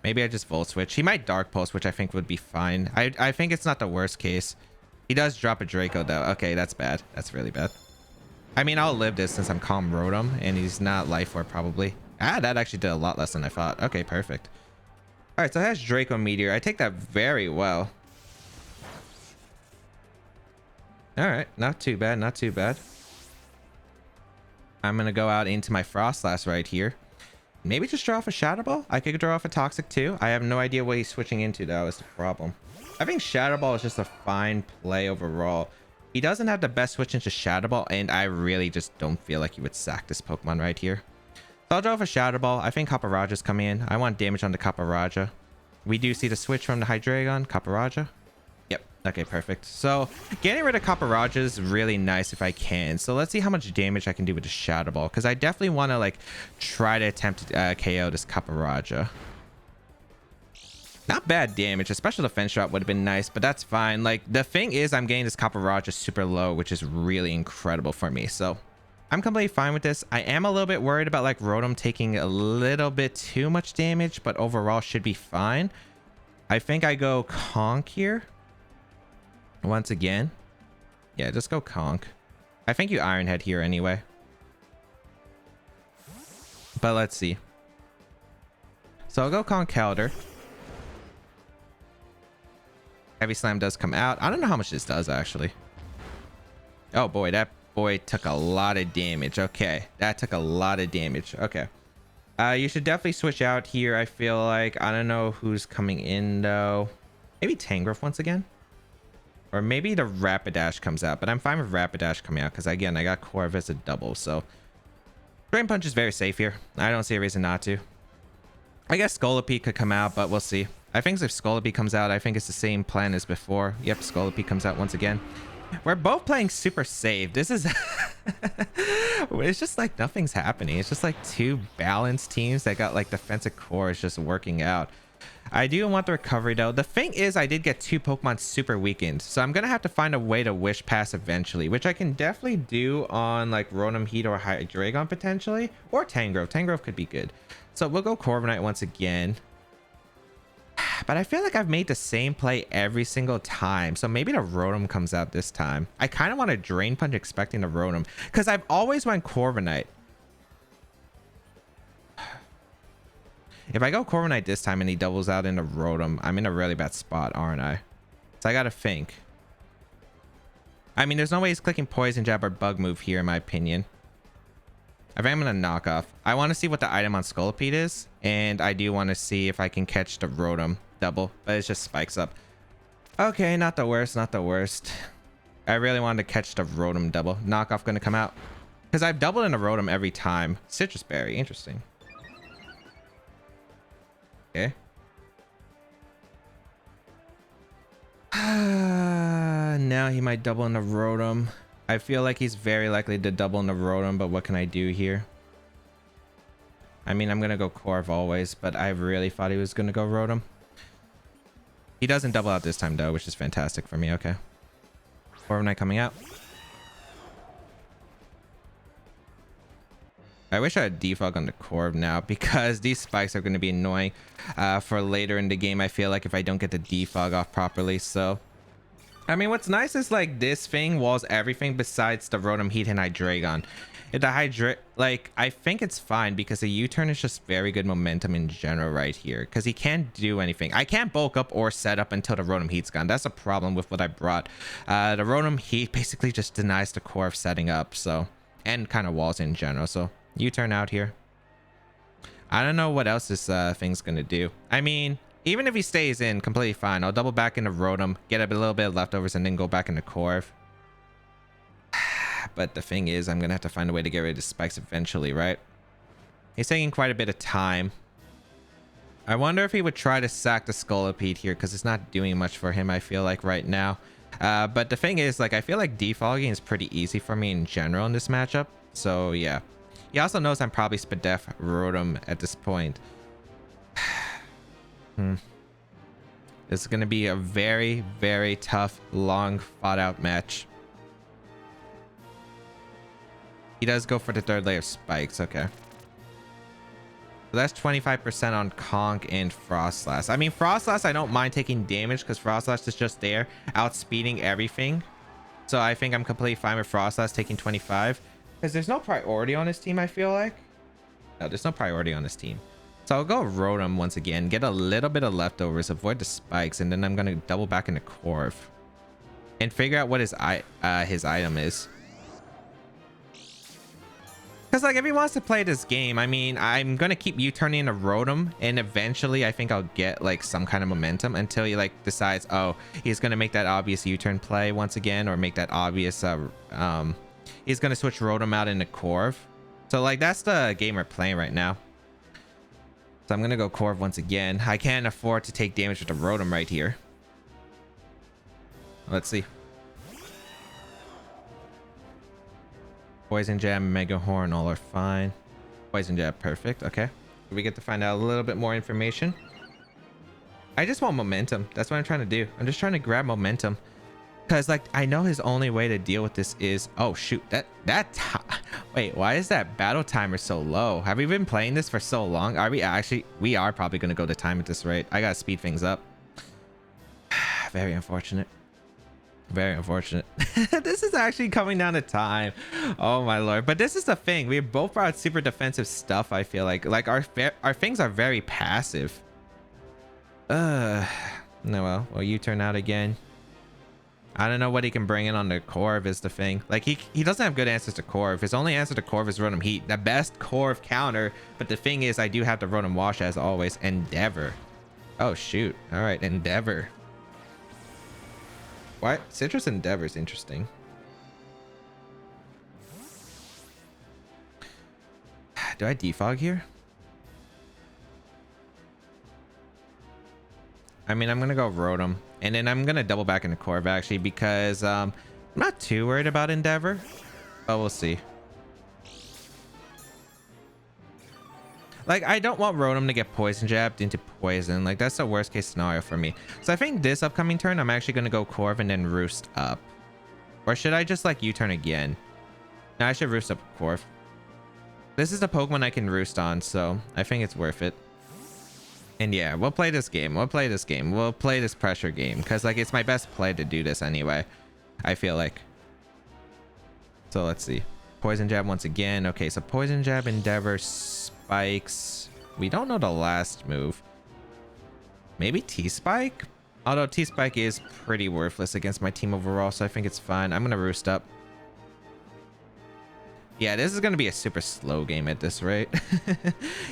Maybe I just Volt Switch. He might Dark Pulse, which I think would be fine. I think it's not the worst case. He does drop a Draco though. Okay, that's bad. That's really bad. I mean, I'll live this since I'm Calm Rotom and he's not Life Orb probably. Ah, that actually did a lot less than I thought. Okay, perfect. All right, so it has Draco Meteor. I take that very well. All right, not too bad, not too bad. I'm gonna go out into my Frostlass right here. Maybe just draw off a Shadow Ball. I could draw off a Toxic too. I have no idea what he's switching into though, is the problem. I think Shadow Ball is just a fine play overall. He doesn't have the best switch into Shadow Ball, and I really just don't feel like he would sack this Pokemon right here. So I'll draw off a Shadow Ball. I think Kaparaja's coming in. I want damage on the Kaparaja. We do see the switch from the Hydreigon, Kaparaja. Yep. Okay, perfect. So getting rid of Kaparaja is really nice if I can. So let's see how much damage I can do with the Shadow Ball, because I definitely want to like try to attempt to KO this Kaparaja. Not bad damage. A special defense shot would have been nice, but that's fine. Like, the thing is, I'm getting this Kaparaja super low, which is really incredible for me. So I'm completely fine with this. I am a little bit worried about like Rotom taking a little bit too much damage, but overall should be fine. I think I go Conk here. Once again. Yeah, just go Conk. I think you Iron Head here anyway. But let's see. So I'll go Conkeldurr. Heavy Slam does come out. I don't know how much this does actually. Oh boy, that boy took a lot of damage. Okay, that took a lot of damage. Okay. You should definitely switch out here. I feel like, I don't know who's coming in though. Maybe Tangrowth once again. Or maybe the Rapidash comes out, but I'm fine with Rapidash coming out because again, I got Corvus a double. So Drain Punch is very safe here. I don't see a reason not to. I guess Scolipede could come out, but we'll see. I think if Scolipede comes out, I think it's the same plan as before. Yep, Scolipede comes out once again. We're both playing super safe. This is it's just like nothing's happening. It's just like two balanced teams that got like defensive cores just working out. I do want the recovery though. The thing is, I did get two Pokemon super weakened, so I'm gonna have to find a way to Wish Pass eventually, which I can definitely do on like Rotom Heat or Hydreigon potentially, or Tangrowth. Tangrowth could be good. So we'll go Corviknight once again. But I feel like I've made the same play every single time. So maybe the Rotom comes out this time. I kind of want to Drain Punch expecting the Rotom, because I've always went Corviknight. If I go Corviknight this time and he doubles out into Rotom, I'm in a really bad spot, aren't I? So I got to think. I mean, there's no way he's clicking Poison Jab or Bug Move here, in my opinion. I think I'm going to knock off. I want to see what the item on Scolipede is. And I do want to see if I can catch the Rotom double. But it just spikes up. Okay, not the worst, not the worst. I really wanted to catch the Rotom double. Knockoff going to come out. Because I've doubled in a Rotom every time. Citrus Berry, interesting. Okay. Now he might double in a Rotom. I feel like he's very likely to double in a Rotom, but what can I do here? I mean, I'm going to go Corv always, but I really thought he was going to go Rotom. He doesn't double out this time, though, which is fantastic for me. Okay. Corviknight coming out. I wish I had defog on the Corv now because these spikes are going to be annoying for later in the game. I feel like if I don't get the defog off properly. So, I mean, what's nice is like this thing walls everything besides the Rotom Heat and Hydreigon. Like, I think it's fine because the U-turn is just very good momentum in general right here because he can't do anything. I can't bulk up or set up until the Rotom Heat's gone. That's a problem with what I brought. The Rotom Heat basically just denies the Corv setting up, so, and kind of walls in general. So U-turn out here. I don't know what else this thing's gonna do. I mean, even if he stays in, completely fine. I'll double back into Rotom, get a little bit of leftovers, and then go back into Corv. But the thing is, I'm gonna have to find a way to get rid of the spikes eventually, right? He's taking quite a bit of time. I wonder if he would try to sack the Scolipede here because it's not doing much for him, I feel like, right now. But the thing is, like, I feel like defogging is pretty easy for me in general in this matchup. So, yeah. He also knows I'm probably Spadef Rotom at this point. This is going to be a very, very tough, long, fought-out match. He does go for the third layer of spikes. Okay. So that's 25% on Conk and Frostlass. I mean, Frostlass, I don't mind taking damage because Frostlass is just there, outspeeding everything. So I think I'm completely fine with Frostlass taking 25. Because there's no priority on this team, I feel like. No, there's no priority on this team. So I'll go Rotom once again, get a little bit of leftovers, avoid the spikes, and then I'm going to double back into Corv. And figure out what his item is. Because, like, if he wants to play this game, I mean, I'm going to keep U-turning into Rotom, and eventually I think I'll get, like, some kind of momentum until he, like, decides, oh, he's going to make that obvious U-turn play once again, or make that obvious, he's going to switch Rotom out into Corv. So, like, that's the game we're playing right now. So I'm going to go Corv once again. I can't afford to take damage with the Rotom right here. Let's see. Poison Jab, Mega Horn, all are fine. Poison Jab, perfect. Okay. We get to find out a little bit more information. I just want momentum. That's what I'm trying to do. I'm just trying to grab momentum. Because, like, I know his only way to deal with this is... Oh, shoot. Wait, why is that battle timer so low? Have we been playing this for so long? Are we actually... We are probably going to go to time at this rate. I got to speed things up. Very unfortunate. Very unfortunate. This is actually coming down to time. Oh my lord. But this is the thing. We both brought super defensive stuff, I feel like. Like, our things are very passive. No, well, U-turn out again. I don't know what he can bring in on the Corv is the thing. Like, he doesn't have good answers to Corv. His only answer to Corv is Rotom Heat. The best Corv counter. But the thing is, I do have the Rotom Wash as always. Endeavor. Oh, shoot. All right, Endeavor. What? Citrus Endeavor is interesting. Do I defog here? I mean, I'm going to go Rotom. And then I'm going to double back into Corv, actually, because I'm not too worried about Endeavor. But we'll see. Like, I don't want Rotom to get poison jabbed into poison. Like, that's the worst case scenario for me. So I think this upcoming turn, I'm actually going to go Corv and then Roost up. Or should I just, like, U-turn again? No, I should Roost up Corv. This is the Pokemon I can Roost on, so I think it's worth it. And yeah, we'll play this game. We'll play this game. We'll play this pressure game. Because, like, it's my best play to do this anyway. I feel like. So let's see. Poison Jab once again. Okay, so Poison Jab, Endeavor, Spikes. We don't know the last move. Maybe T-Spike? Although T-Spike is pretty worthless against my team overall, so I think it's fine. I'm going to Roost up. Yeah, this is going to be a super slow game at this rate.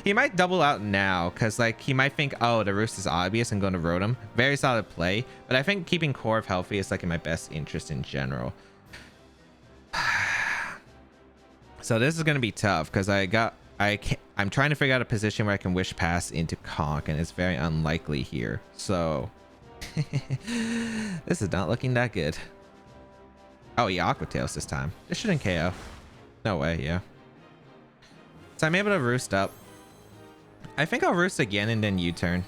He might double out now because, like, he might think, oh, the Roost is obvious and go to Rotom. Very solid play. But I think keeping Corv healthy is, like, in my best interest in general. So this is going to be tough because I'm trying to figure out a position where I can wish pass into Conk, and it's very unlikely here. So this is not looking that good. Oh, yeah, Aqua Tails this time. This shouldn't KO. No way, yeah. So I'm able to roost up. I think I'll roost again and then U-turn.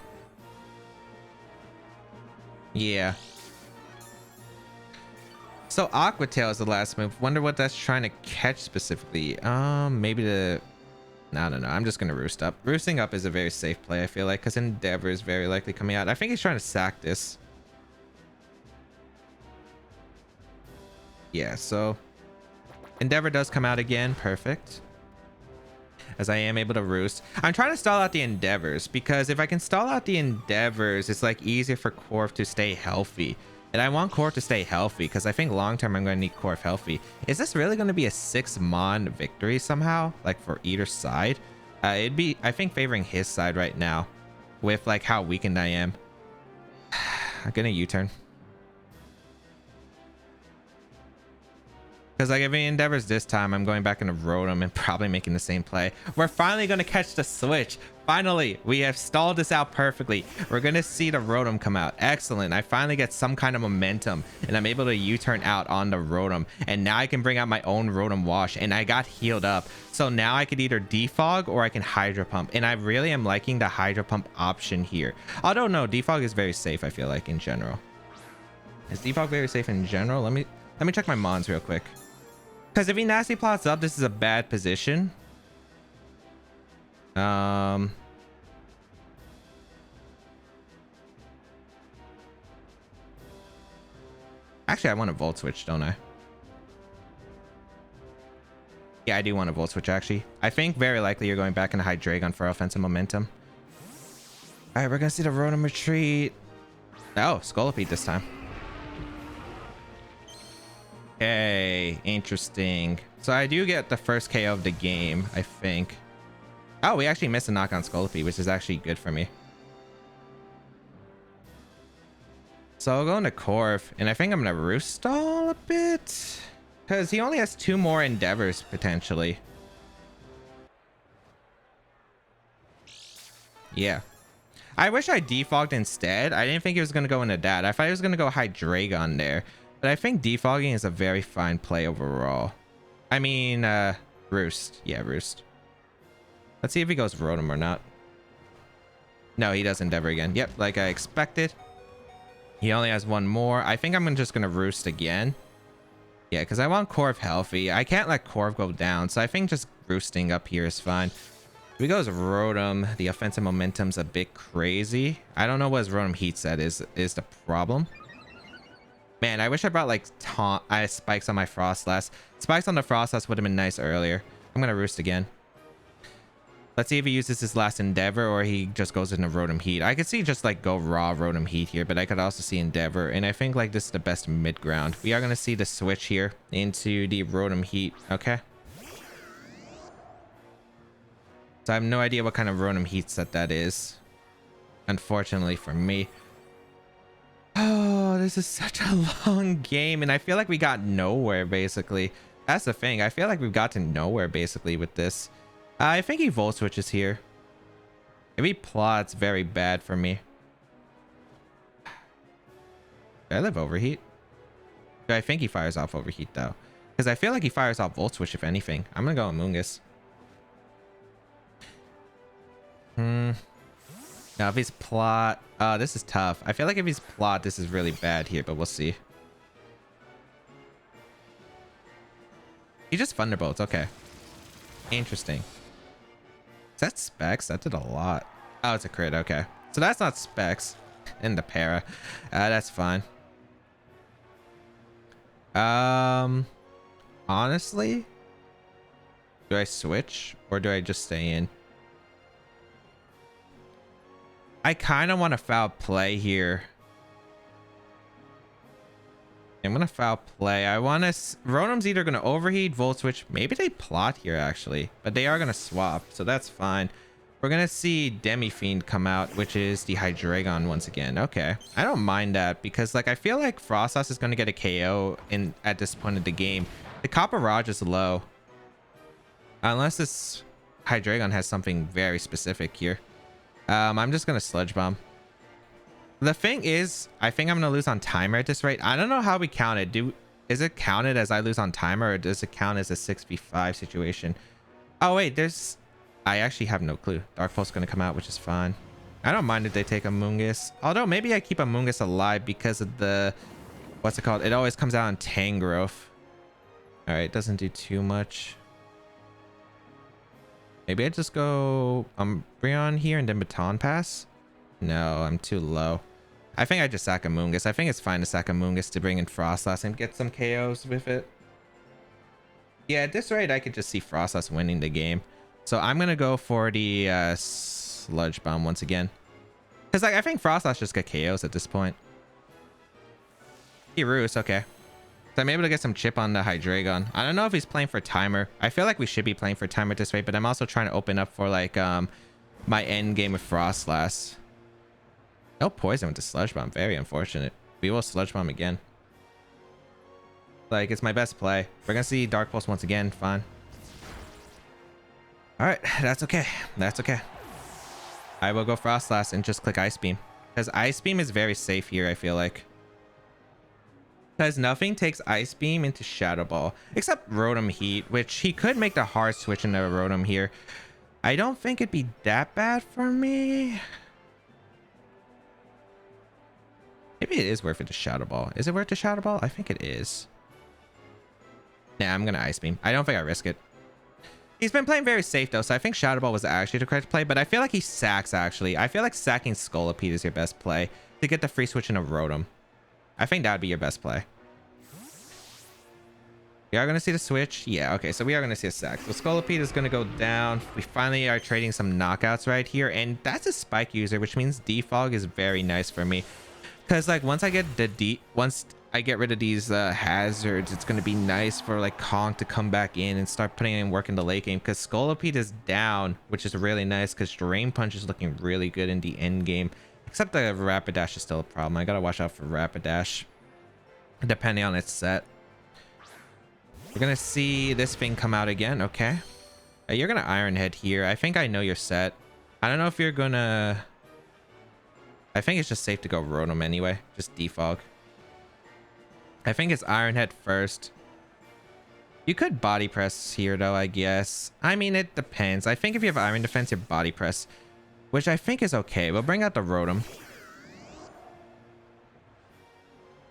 Yeah. So Aqua Tail is the last move. Wonder what that's trying to catch specifically. Maybe the... I don't know. I'm just gonna roost up. Roosting up is a very safe play, I feel like, because Endeavor is very likely coming out. I think he's trying to sack this. Yeah, so Endeavor does come out again. Perfect. As I am able to roost. I'm trying to stall out the Endeavors, because if I can stall out the Endeavors, it's like easier for Korf to stay healthy. And I want Korf to stay healthy because I think long term I'm going to need Korf healthy. Is this really going to be a 6-mon victory somehow? Like for either side? It'd be, I think, favoring his side right now with like how weakened I am. I'm going to U-turn. Because like if he endeavors this time, I'm going back into Rotom and probably making the same play. We're finally going to catch the switch. Finally, we have stalled this out perfectly. We're going to see the Rotom come out. Excellent. I finally get some kind of momentum and I'm able to U-turn out on the Rotom. And now I can bring out my own Rotom Wash and I got healed up. So now I could either defog or I can Hydro Pump. And I really am liking the Hydro Pump option here. Although no, defog is very safe, I feel like, in general. Is defog very safe in general? Let me check my mons real quick. Because if he nasty plots up, this is a bad position. Actually, I want a Volt Switch, don't I? Yeah, I do want a Volt Switch, actually. I think very likely you're going back into Hydreigon for offensive momentum. All right, we're going to see the Rotom retreat. Oh, Scolipede this time. Okay, interesting. So I do get the first KO of the game, I think. Oh, we actually missed a knock on Scolipede, which is actually good for me. So I'll go into Korf, and I think I'm gonna Roost stall a bit, because he only has 2 more Endeavors potentially. Yeah. I wish I defogged instead. I didn't think he was gonna go into that. I thought he was gonna go Hydreigon there. But I think defogging is a very fine play overall. I mean, Roost. Yeah, Roost. Let's see if he goes Rotom or not. No, he does Endeavor again. Yep, like I expected. He only has 1 more. I think I'm just going to Roost again. Yeah, because I want Korf healthy. I can't let Korf go down. So I think just Roosting up here is fine. If he goes Rotom, the offensive momentum's a bit crazy. I don't know what his Rotom heat set is the problem. Man, I wish I brought like spikes on my Frostlass. Spikes on the Frostlass would have been nice earlier. I'm gonna Roost again. Let's see if he uses his last Endeavor or he just goes into Rotom Heat. I could see just like go raw Rotom Heat here, but I could also see Endeavor. And I think like this is the best mid ground. We are gonna see the switch here into the Rotom Heat. Okay. So I have no idea what kind of Rotom Heat set that is. Unfortunately for me. Oh, this is such a long game, and I feel like we got nowhere, basically. That's the thing. I feel like we've gotten nowhere, basically, with this. I think he Volt Switches here. If he plots, very bad for me. Do I live Overheat? Do I think he fires off Overheat, though? Because I feel like he fires off Volt Switch, if anything. I'm going to go Amoonguss. Now, if he's plot... this is tough. I feel like if he's plot, this is really bad here, but we'll see. He just Thunderbolts. Okay. Interesting. Is that Specs? That did a lot. Oh, it's a crit. Okay. So that's not Specs in the para. That's fine. Honestly, do I switch or do I just stay in? I kind of want to foul play here. I'm gonna foul play. I want to... Rotom's either gonna overheat, Volt Switch. Maybe they plot here, actually. But they are gonna swap, so that's fine. We're gonna see Demi-Fiend come out, which is the Hydreigon once again. Okay. I don't mind that, because like I feel like Frostlass is gonna get a KO at this point of the game. The Copper Raj is low. Unless this Hydreigon has something very specific here. I'm just gonna Sludge Bomb. The thing is, I think I'm gonna lose on timer at this rate. I don't know how we count it. Is it counted as I lose on timer, or does it count as a 6v5 situation? Oh wait, I actually have no clue. Dark Pulse gonna come out, which is fine. I don't mind if they take Amoonguss. Although maybe I keep Amoonguss alive because of the, what's it called? It always comes out on Tangrowth. All right, doesn't do too much. Maybe I just go Umbreon here and then Baton Pass. No, I'm too low. I think I just sack Amoonguss. I think it's fine to sack Amoonguss to bring in Frostlass and get some KOs with it. Yeah, at this rate, I could just see Frostlass winning the game. So I'm going to go for the Sludge Bomb once again. Because I think Frostlass just get KOs at this point. Roost, okay. So I'm able to get some chip on the Hydreigon. I don't know if he's playing for timer. I feel like we should be playing for timer at this rate, but I'm also trying to open up for like my end game with Frostlass. No poison with the Sludge Bomb. Very unfortunate. We will Sludge Bomb again. Like, it's my best play. We're gonna see Dark Pulse once again. Fine. All right, that's okay. That's okay. I will go Frostlass and just click Ice Beam, because Ice Beam is very safe here, I feel like. Because nothing takes Ice Beam into Shadow Ball except Rotom Heat, which he could make the hard switch into Rotom here. I don't think it'd be that bad for me. Maybe it is worth it to Shadow Ball. Is it worth to Shadow Ball? I think it is. Nah, I'm gonna Ice Beam. I don't think I risk it. He's been playing very safe though, so I think Shadow Ball was actually the correct play, but I feel like he sacks actually. I feel like sacking Scolipede is your best play to get the free switch into Rotom. I think that would be your best play. We are going to see the switch. Yeah, okay, so we are going to see a sack. So Scolipede is going to go down. We finally are trading some knockouts right here, and that's a spike user, which means Defog is very nice for me. Because like once I get once I get rid of these hazards, it's going to be nice for like Kong to come back in and start putting in work in the late game, because Scolipede is down, which is really nice because Drain Punch is looking really good in the end game. Except the Rapidash is still a problem. I gotta watch out for Rapidash, depending on its set. We're gonna see this thing come out again. Okay. You're gonna Iron Head here. I think I know your set. I don't know if you're gonna... I think it's just safe to go Rotom anyway. Just Defog. I think it's Iron Head first. You could Body Press here though, I guess. I mean, it depends. I think if you have Iron Defense, you Body Press, which I think is okay. We'll bring out the Rotom.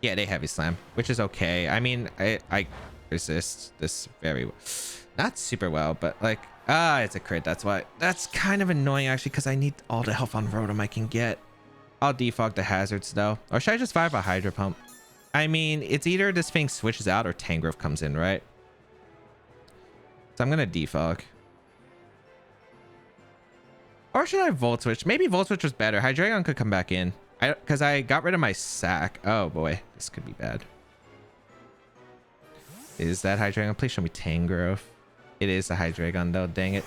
Yeah, they Heavy Slam, which is okay. I mean, I resist this very well. Not super well, but like, it's a crit. That's why. That's kind of annoying actually, because I need all the health on Rotom I can get. I'll defog the hazards though. Or should I just fire a Hydro Pump? I mean, it's either this thing switches out or Tangrowth comes in, right? So I'm gonna defog. Or should I Volt Switch? Maybe Volt Switch was better. Hydreigon could come back in. Because I got rid of my sack. Oh boy, this could be bad. Is that Hydreigon? Please show me Tangrowth. It is the Hydreigon though, dang it.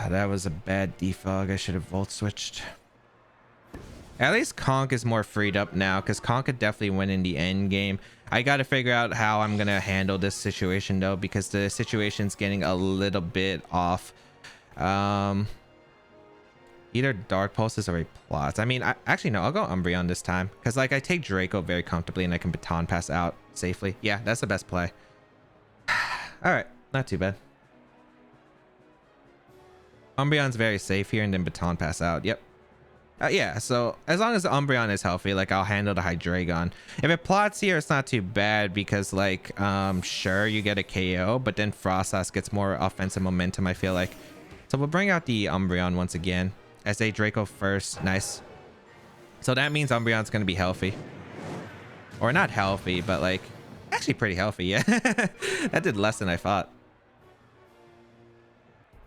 That was a bad defog. I should have Volt Switched. At least Conk is more freed up now, because Conk could definitely win in the end game. I got to figure out how I'm going to handle this situation though, because the situation's getting a little bit off. Either Dark Pulses or a Plots. I mean, actually no, I'll go Umbreon this time, because like I take Draco very comfortably and I can Baton Pass out safely. Yeah, that's the best play. All right, not too bad. Umbreon's very safe here, and then Baton Pass out. Yep. Yeah, so as long as the Umbreon is healthy, like I'll handle the Hydreigon. If it plots here, it's not too bad, because like sure, you get a KO, but then Frostlass gets more offensive momentum, I feel like. So we'll bring out the Umbreon once again. SA Draco first. Nice. So that means Umbreon's gonna be healthy. Or not healthy, but like actually pretty healthy. Yeah. That did less than I thought.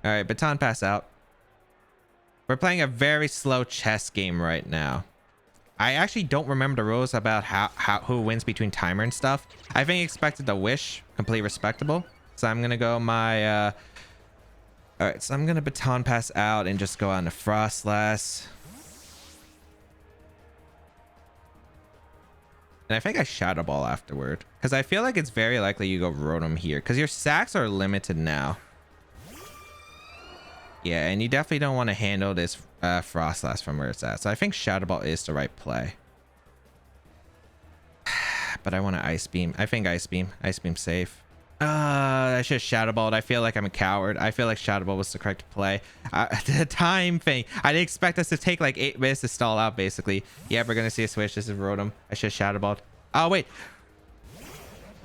All right, Baton Pass out. We're playing a very slow chess game right now. I actually don't remember the rules about who wins between timer and stuff. I think expected the Wish, completely respectable. So I'm gonna go my all right, so I'm gonna Baton Pass out and just go on to Frostlass. And I think I Shadow Ball afterward. Because I feel like it's very likely you go Rotom here. Because your sacks are limited now. Yeah, and you definitely don't want to handle this Frostlass from where it's at. So I think Shadow Ball is the right play. But I want to Ice Beam. I think Ice Beam. Ice Beam safe. I should have Shadow Balled. I feel like I'm a coward. I feel like Shadow Ball was the correct play. The time thing. I didn't expect us to take like 8 minutes to stall out, basically. Yeah, we're going to see a switch. This is Rotom. I should have Shadow Balled. Oh, wait.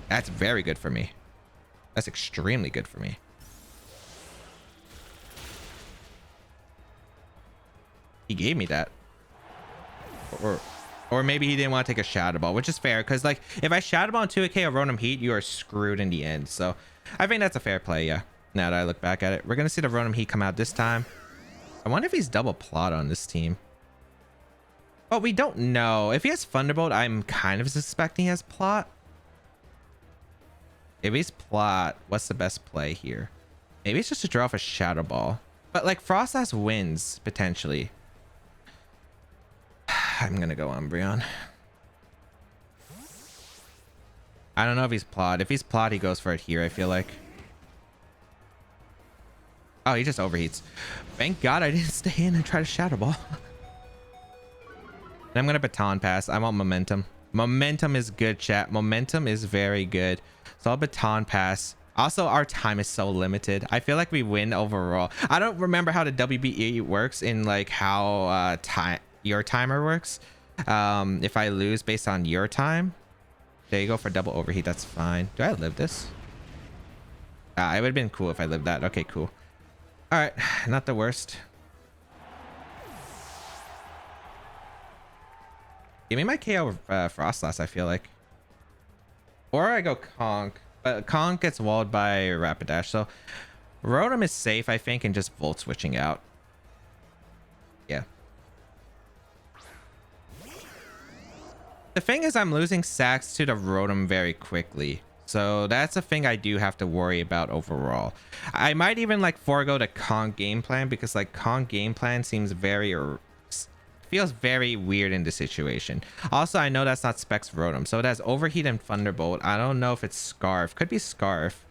That's very good for me. That's extremely good for me. He gave me that. Or maybe he didn't want to take a Shadow Ball, which is fair. Because, like, if I Shadow Ball into a KO Rotom Heat, you are screwed in the end. So, I think that's a fair play, yeah. Now that I look back at it. We're going to see the Rotom Heat come out this time. I wonder if he's double plot on this team. Oh, we don't know. If he has Thunderbolt, I'm kind of suspecting he has plot. If he's plot, what's the best play here? Maybe it's just to draw off a Shadow Ball. But, like, Frostlass wins, potentially. I'm gonna go Umbreon. I don't know if he's plot. If he's plot, he goes for it here, I feel like. Oh, he just overheats. Thank God I didn't stay in and try to Shadow Ball. And I'm gonna Baton Pass. I want momentum. Momentum is good, chat. Momentum is very good. So I'll Baton Pass. Also, our time is so limited. I feel like we win overall. I don't remember how the WBE works in like how your timer works. If I lose based on your time, there you go for double overheat. That's fine. Do I live this? It would have been cool if I lived that. Okay, cool. All right, not the worst. Give me my KO Frostlass, I feel like. Or I go Conk. But Conk gets walled by Rapidash. So Rotom is safe, I think, and just Volt switching out. Yeah. The thing is, I'm losing sacks to the Rotom very quickly. So that's a thing I do have to worry about overall. I might even like forego the Conk game plan because like Conk game plan seems feels very weird in this situation. Also, I know that's not Specs Rotom, so it has Overheat and Thunderbolt. I don't know if it's Scarf. Could be Scarf.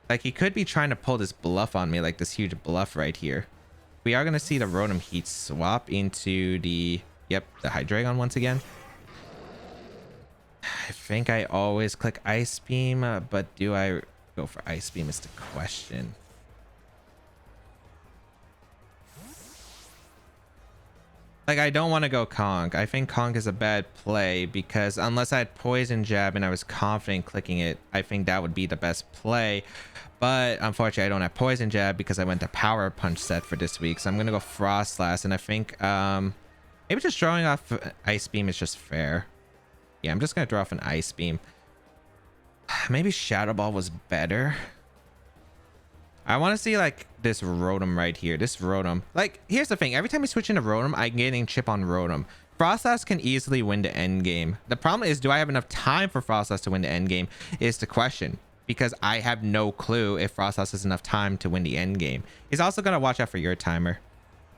Like he could be trying to pull this bluff on me, like this huge bluff right here. We are gonna see the Rotom Heat swap into the the Hydreigon once again. I think I always click Ice Beam, but do I go for Ice Beam is the question. Like, I don't want to go Conk. I think Conk is a bad play because unless I had Poison Jab and I was confident clicking it, I think that would be the best play. But unfortunately, I don't have Poison Jab because I went to Power Punch set for this week. So I'm going to go Frostlass. And I think maybe just drawing off Ice Beam is just fair. Yeah, I'm just going to draw off an Ice Beam. Maybe Shadow Ball was better. I want to see like this Rotom right here. This Rotom. Like, here's the thing. Every time I switch into Rotom, I'm getting chip on Rotom. Frostlass can easily win the end game. The problem is, do I have enough time for Frostlass to win the end game is the question. Because I have no clue if Frostlass has enough time to win the end game. He's also going to watch out for your timer.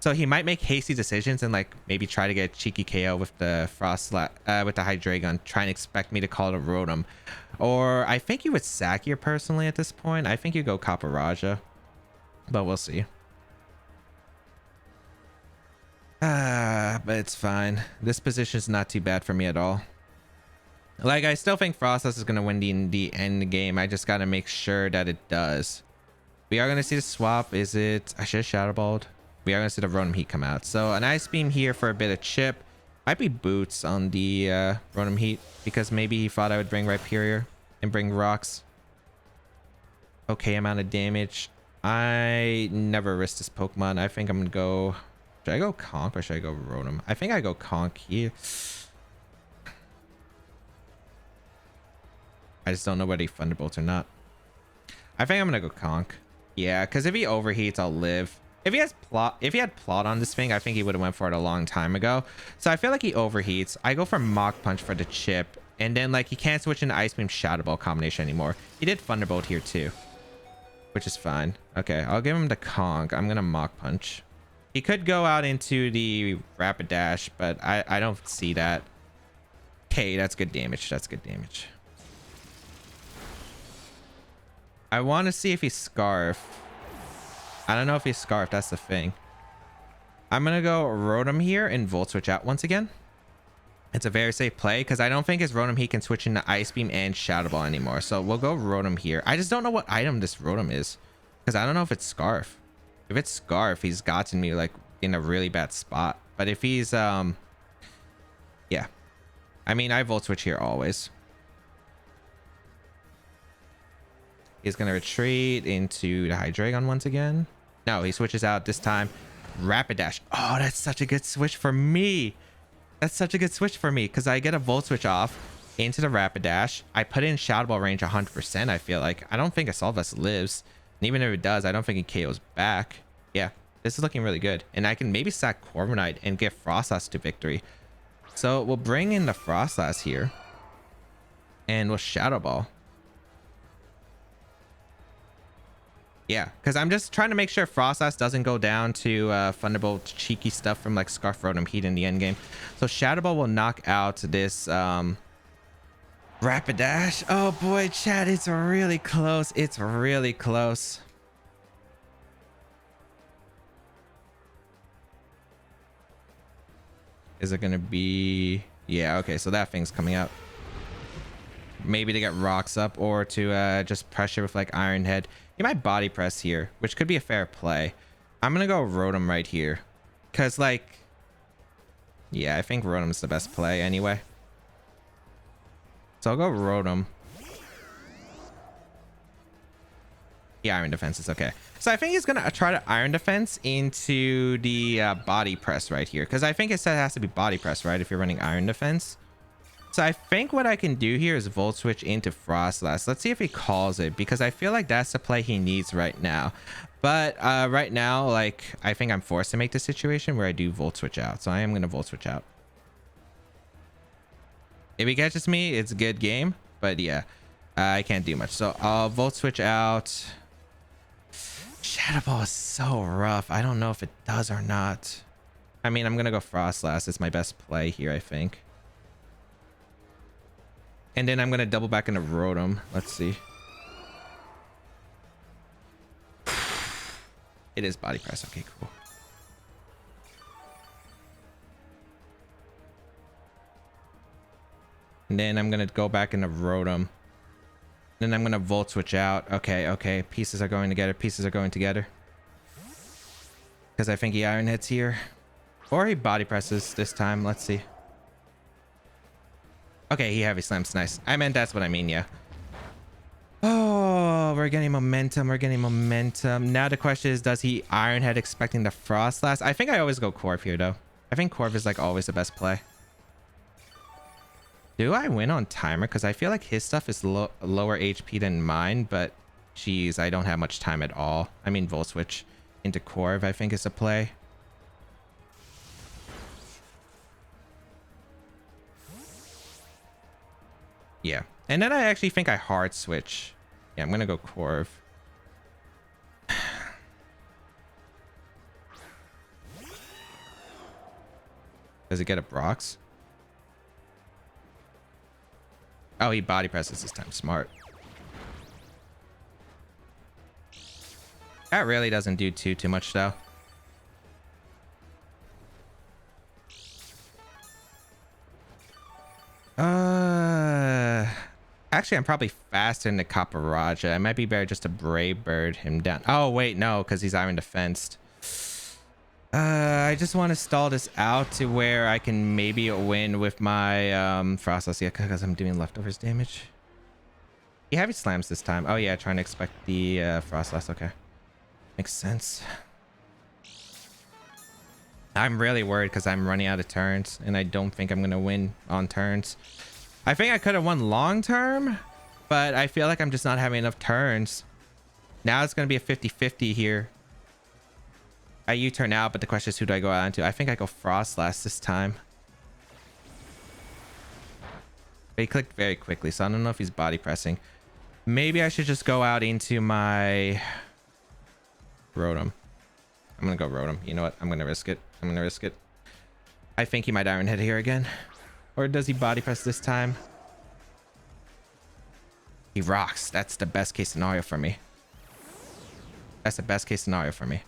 So he might make hasty decisions and like maybe try to get a cheeky KO with the with the Hydreigon, trying to expect me to call it a Rotom. Or I think you would sack here personally at this point. I think you go Kaparaja, but we'll see. But it's fine. This position is not too bad for me at all. Like, I still think Frostlass is going to win the end game. I just got to make sure that it does. We are going to see the swap. Is it? I should have Shadow Balled. We are going to see the Rotom Heat come out. So an Ice Beam here for a bit of chip. Might be Boots on the Rotom Heat because maybe he thought I would bring Rhyperior and bring Rocks. Okay amount of damage. I never risk this Pokemon. I think I'm going to go... Should I go Conk or should I go Rotom? I think I go Conk here. I just don't know whether he Thunderbolts or not. I think I'm going to go Conk. Yeah, because if he overheats, I'll live. If he had plot on this thing, I think he would have went for it a long time ago. So I feel like he overheats. I go for Mach Punch for the chip. And then like he can't switch into Ice Beam Shadow Ball combination anymore. He did Thunderbolt here too, which is fine. Okay, I'll give him the Conk. I'm going to Mach Punch. He could go out into the Rapidash, but I don't see that. Okay, that's good damage. That's good damage. I want to see if he's Scarf. I don't know if he's Scarf. That's the thing. I'm going to go Rotom here and Volt Switch out once again. It's a very safe play because I don't think his Rotom he can switch into Ice Beam and Shadow Ball anymore. So we'll go Rotom here. I just don't know what item this Rotom is because I don't know if it's Scarf. If it's Scarf, he's gotten me like in a really bad spot. But if he's yeah, I mean, I Volt Switch here always. He's gonna retreat into the Hydreigon once again. No, he switches out this time. Rapidash. Oh, that's such a good switch for me. That's such a good switch for me because I get a Volt Switch off into the Rapidash. I put in Shadow Ball range 100%. I feel like I don't think Assaultvest lives, and even if it does, I don't think it KOs back. Yeah, this is looking really good, and I can maybe sack Corviknight and get Frostlass to victory. So we'll bring in the Frostlass here, and we'll Shadow Ball. Yeah, because I'm just trying to make sure Frostlass doesn't go down to Thunderbolt cheeky stuff from like Scarf Rotom Heat in the end game. So Shadow Ball will knock out this Rapidash. Oh boy, chat, it's really close. It's really close. Is it gonna be? Yeah, okay, so that thing's coming out. Maybe to get rocks up or to just pressure with like Iron Head. He might body press here, which could be a fair play. I'm gonna go Rotom right here because like, yeah, I think Rotom's the best play anyway. So I'll go Rotom. Yeah, Iron Defense is okay. So I think he's gonna try to Iron Defense into the body press right here because I think it said it has to be body press, right, if you're running Iron Defense. So I think what I can do here is Volt Switch into Frostlass. Let's see if he calls it because I feel like that's the play he needs right now. But right now, like, I think I'm forced to make the situation where I do Volt Switch out. So I am going to Volt Switch out. If he catches me, it's a good game. But yeah, I can't do much. So I'll Volt Switch out. Shadow Ball is so rough. I don't know if it does or not. I mean, I'm going to go Frostlass. It's my best play here, I think. And then I'm going to double back into Rotom. Let's see. It is body press. Okay, cool. And then I'm going to go back into Rotom. Then I'm going to Volt Switch out. Okay, okay. Pieces are going together. Pieces are going together. Because I think he Iron Heads here. Or he body presses this time. Let's see. Okay, he heavy slams. Nice. I meant that's what I mean, yeah. Oh, we're getting momentum. We're getting momentum. Now the question is, does he Iron Head expecting the Frostlass? I think I always go Corv here, though. I think Corv is like always the best play. Do I win on timer? Because I feel like his stuff is lower HP than mine, but geez, I don't have much time at all. I mean, Volt Switch into Corv, I think is a play. Yeah, and then I actually think I hard switch. Yeah, I'm gonna go Corv. Does it get a Brox? Oh, he body presses this time. Smart. That really doesn't do too much though. Actually, I'm probably faster than the Caparaja. It might be better just to Brave Bird him down. Oh, wait, no, because he's Iron Defensed. I just want to stall this out to where I can maybe win with my Frostlass. Yeah, because I'm doing leftovers damage. He heavy slams this time. Oh, yeah, trying to expect the Frostlass. Okay. Makes sense. I'm really worried because I'm running out of turns, and I don't think I'm going to win on turns. I think I could have won long term, but I feel like I'm just not having enough turns. Now it's going to be a 50-50 here. I U-turn out, but the question is, who do I go out into? I think I go Frostlass this time. But he clicked very quickly, so I don't know if he's body pressing. Maybe I should just go out into my Rotom. I'm going to go Rotom. You know what? I'm going to risk it. I'm going to risk it. I think he might Iron Head here again. Or does he body press this time? He rocks. That's the best case scenario for me. That's the best case scenario for me.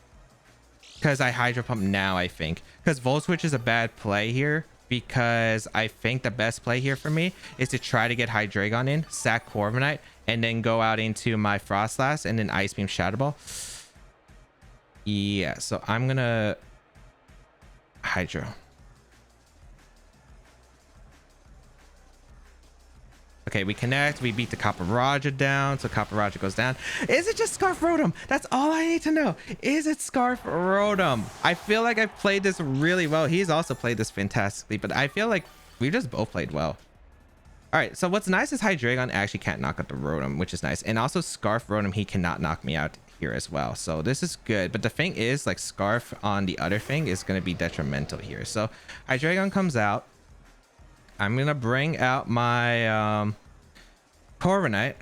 Because I Hydro Pump now, I think. Because Volt Switch is a bad play here. Because I think the best play here for me is to try to get Hydreigon in, sack Corviknight, and then go out into my Frostlass and then Ice Beam Shadow Ball. Yeah, so I'm gonna Hydro. Okay, we connect. We beat the Copper Roger down. So Copper Roger goes down. Is it just Scarf Rotom? That's all I need to know. Is it Scarf Rotom? I feel like I've played this really well. He's also played this fantastically, but I feel like we just both played well. All right, so what's nice is Hydreigon actually can't knock out the Rotom, which is nice. And also Scarf Rotom, he cannot knock me out here as well. So this is good. But the thing is, like, Scarf on the other thing is going to be detrimental here. So Hydreigon comes out. I'm going to bring out my Corviknight.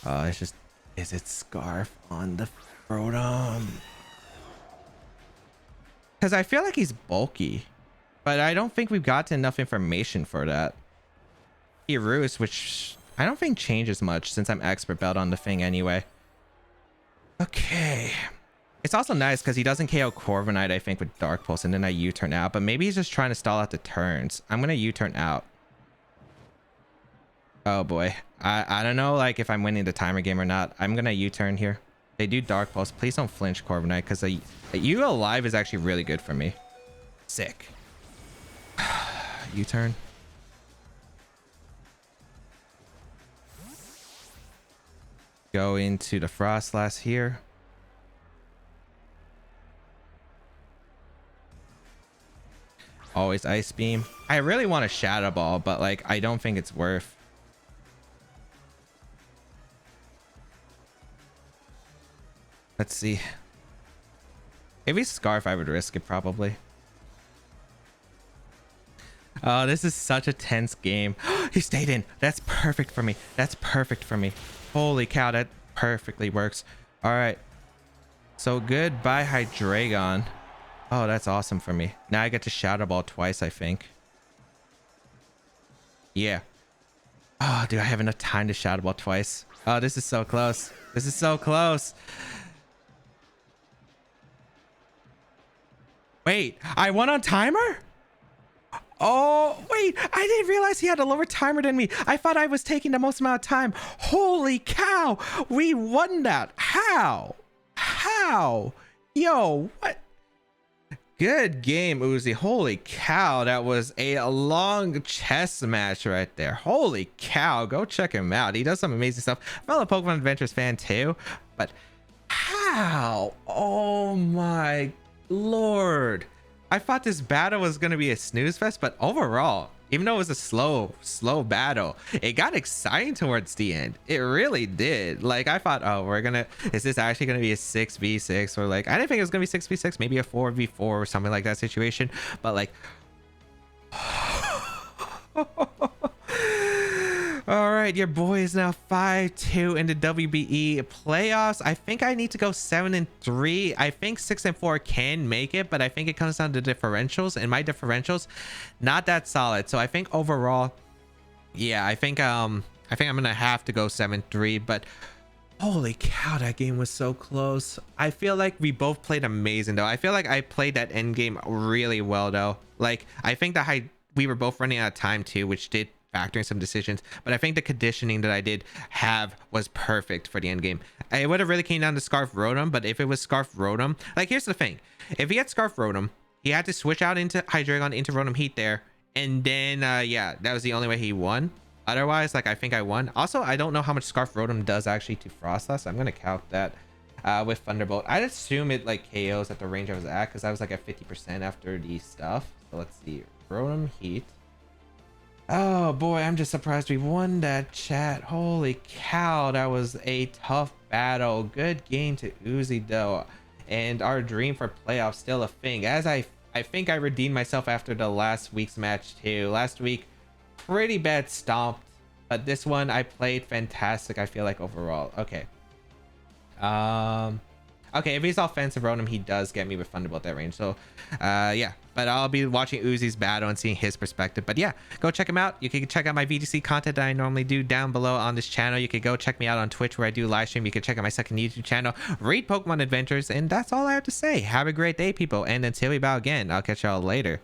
It's just, is it Scarf on the Rotom? Because I feel like he's bulky, but I don't think we've got enough information for that. He Roost, which I don't think changes much since I'm expert belt on the thing anyway. Okay. It's also nice because he doesn't KO Corviknight, I think, with Dark Pulse, and then I U-turn out. But maybe he's just trying to stall out the turns. I'm going to U-turn out. Oh, boy. I don't know, like, if I'm winning the timer game or not. I'm going to U-turn here. They do Dark Pulse. Please don't flinch, Corviknight, because a U alive is actually really good for me. Sick. U-turn. Go into the Frostlass here. Always Ice Beam. I really want a Shadow Ball, but like I don't think it's worth. Let's see. If he's Scarf, I would risk it probably. Oh, this is such a tense game. He stayed in. That's perfect for me. That's perfect for me. Holy cow, that perfectly works. All right. So goodbye, Hydreigon. Oh, that's awesome for me. Now I get to Shadow Ball twice, I think. Yeah. Oh, do I have enough time to Shadow Ball twice? Oh, this is so close. This is so close. Wait, I won on timer? Oh, wait, I didn't realize he had a lower timer than me. I thought I was taking the most amount of time. Holy cow, we won that. How? How? Yo, what? Good game, Uzi. Holy cow, that was a long chess match right there. Holy cow, go check him out. He does some amazing stuff. I'm a Pokemon Adventures fan too, but how? Oh my lord. I thought this battle was going to be a snooze fest, but overall, even though it was a slow battle, it got exciting towards the end. It really did. Like, I thought, oh, is this actually going to be a 6v6? Or like, I didn't think it was going to be 6v6, maybe a 4v4 or something like that situation. But like, all right, your boy is now 5-2 in the WBE playoffs. I think I need to go 7-3. I think 6-4 can make it, but I think it comes down to differentials, and my differentials not that solid. So I think overall, yeah, I think I'm gonna have to go 7-3. But holy cow, that game was so close. I feel like we both played amazing though. I feel like I played that end game really well though. Like, I think we were both running out of time too, which did factor in some decisions, but I think the conditioning that I did have was perfect for the end game. It would have really came down to Scarf Rotom, but if it was Scarf Rotom, like, here's the thing: if he had Scarf Rotom, he had to switch out into Hydreigon into Rotom Heat there, and then yeah, that was the only way he won. Otherwise, like, I think I won. Also, I don't know how much Scarf Rotom does actually to Frostlass. I'm gonna count that with Thunderbolt. I'd assume it like KOs at the range I was at, because I was like at 50% after the stuff. So let's see, Rotom Heat. Oh boy, I'm just surprised we won that, chat. Holy cow, that was a tough battle. Good game to Uzi though, and our dream for playoffs still a thing, as I think I redeemed myself after the last week's match too. Last week, pretty bad stomped, but this one I played fantastic, I feel like, overall. Okay. Okay, if he's offensive Rotom, he does get me with Thunderbolt at range. So, yeah. But I'll be watching Uzi's battle and seeing his perspective. But yeah, go check him out. You can check out my VGC content that I normally do down below on this channel. You can go check me out on Twitch where I do live stream. You can check out my second YouTube channel, Read Pokemon Adventures. And that's all I have to say. Have a great day, people. And until we bow again, I'll catch y'all later.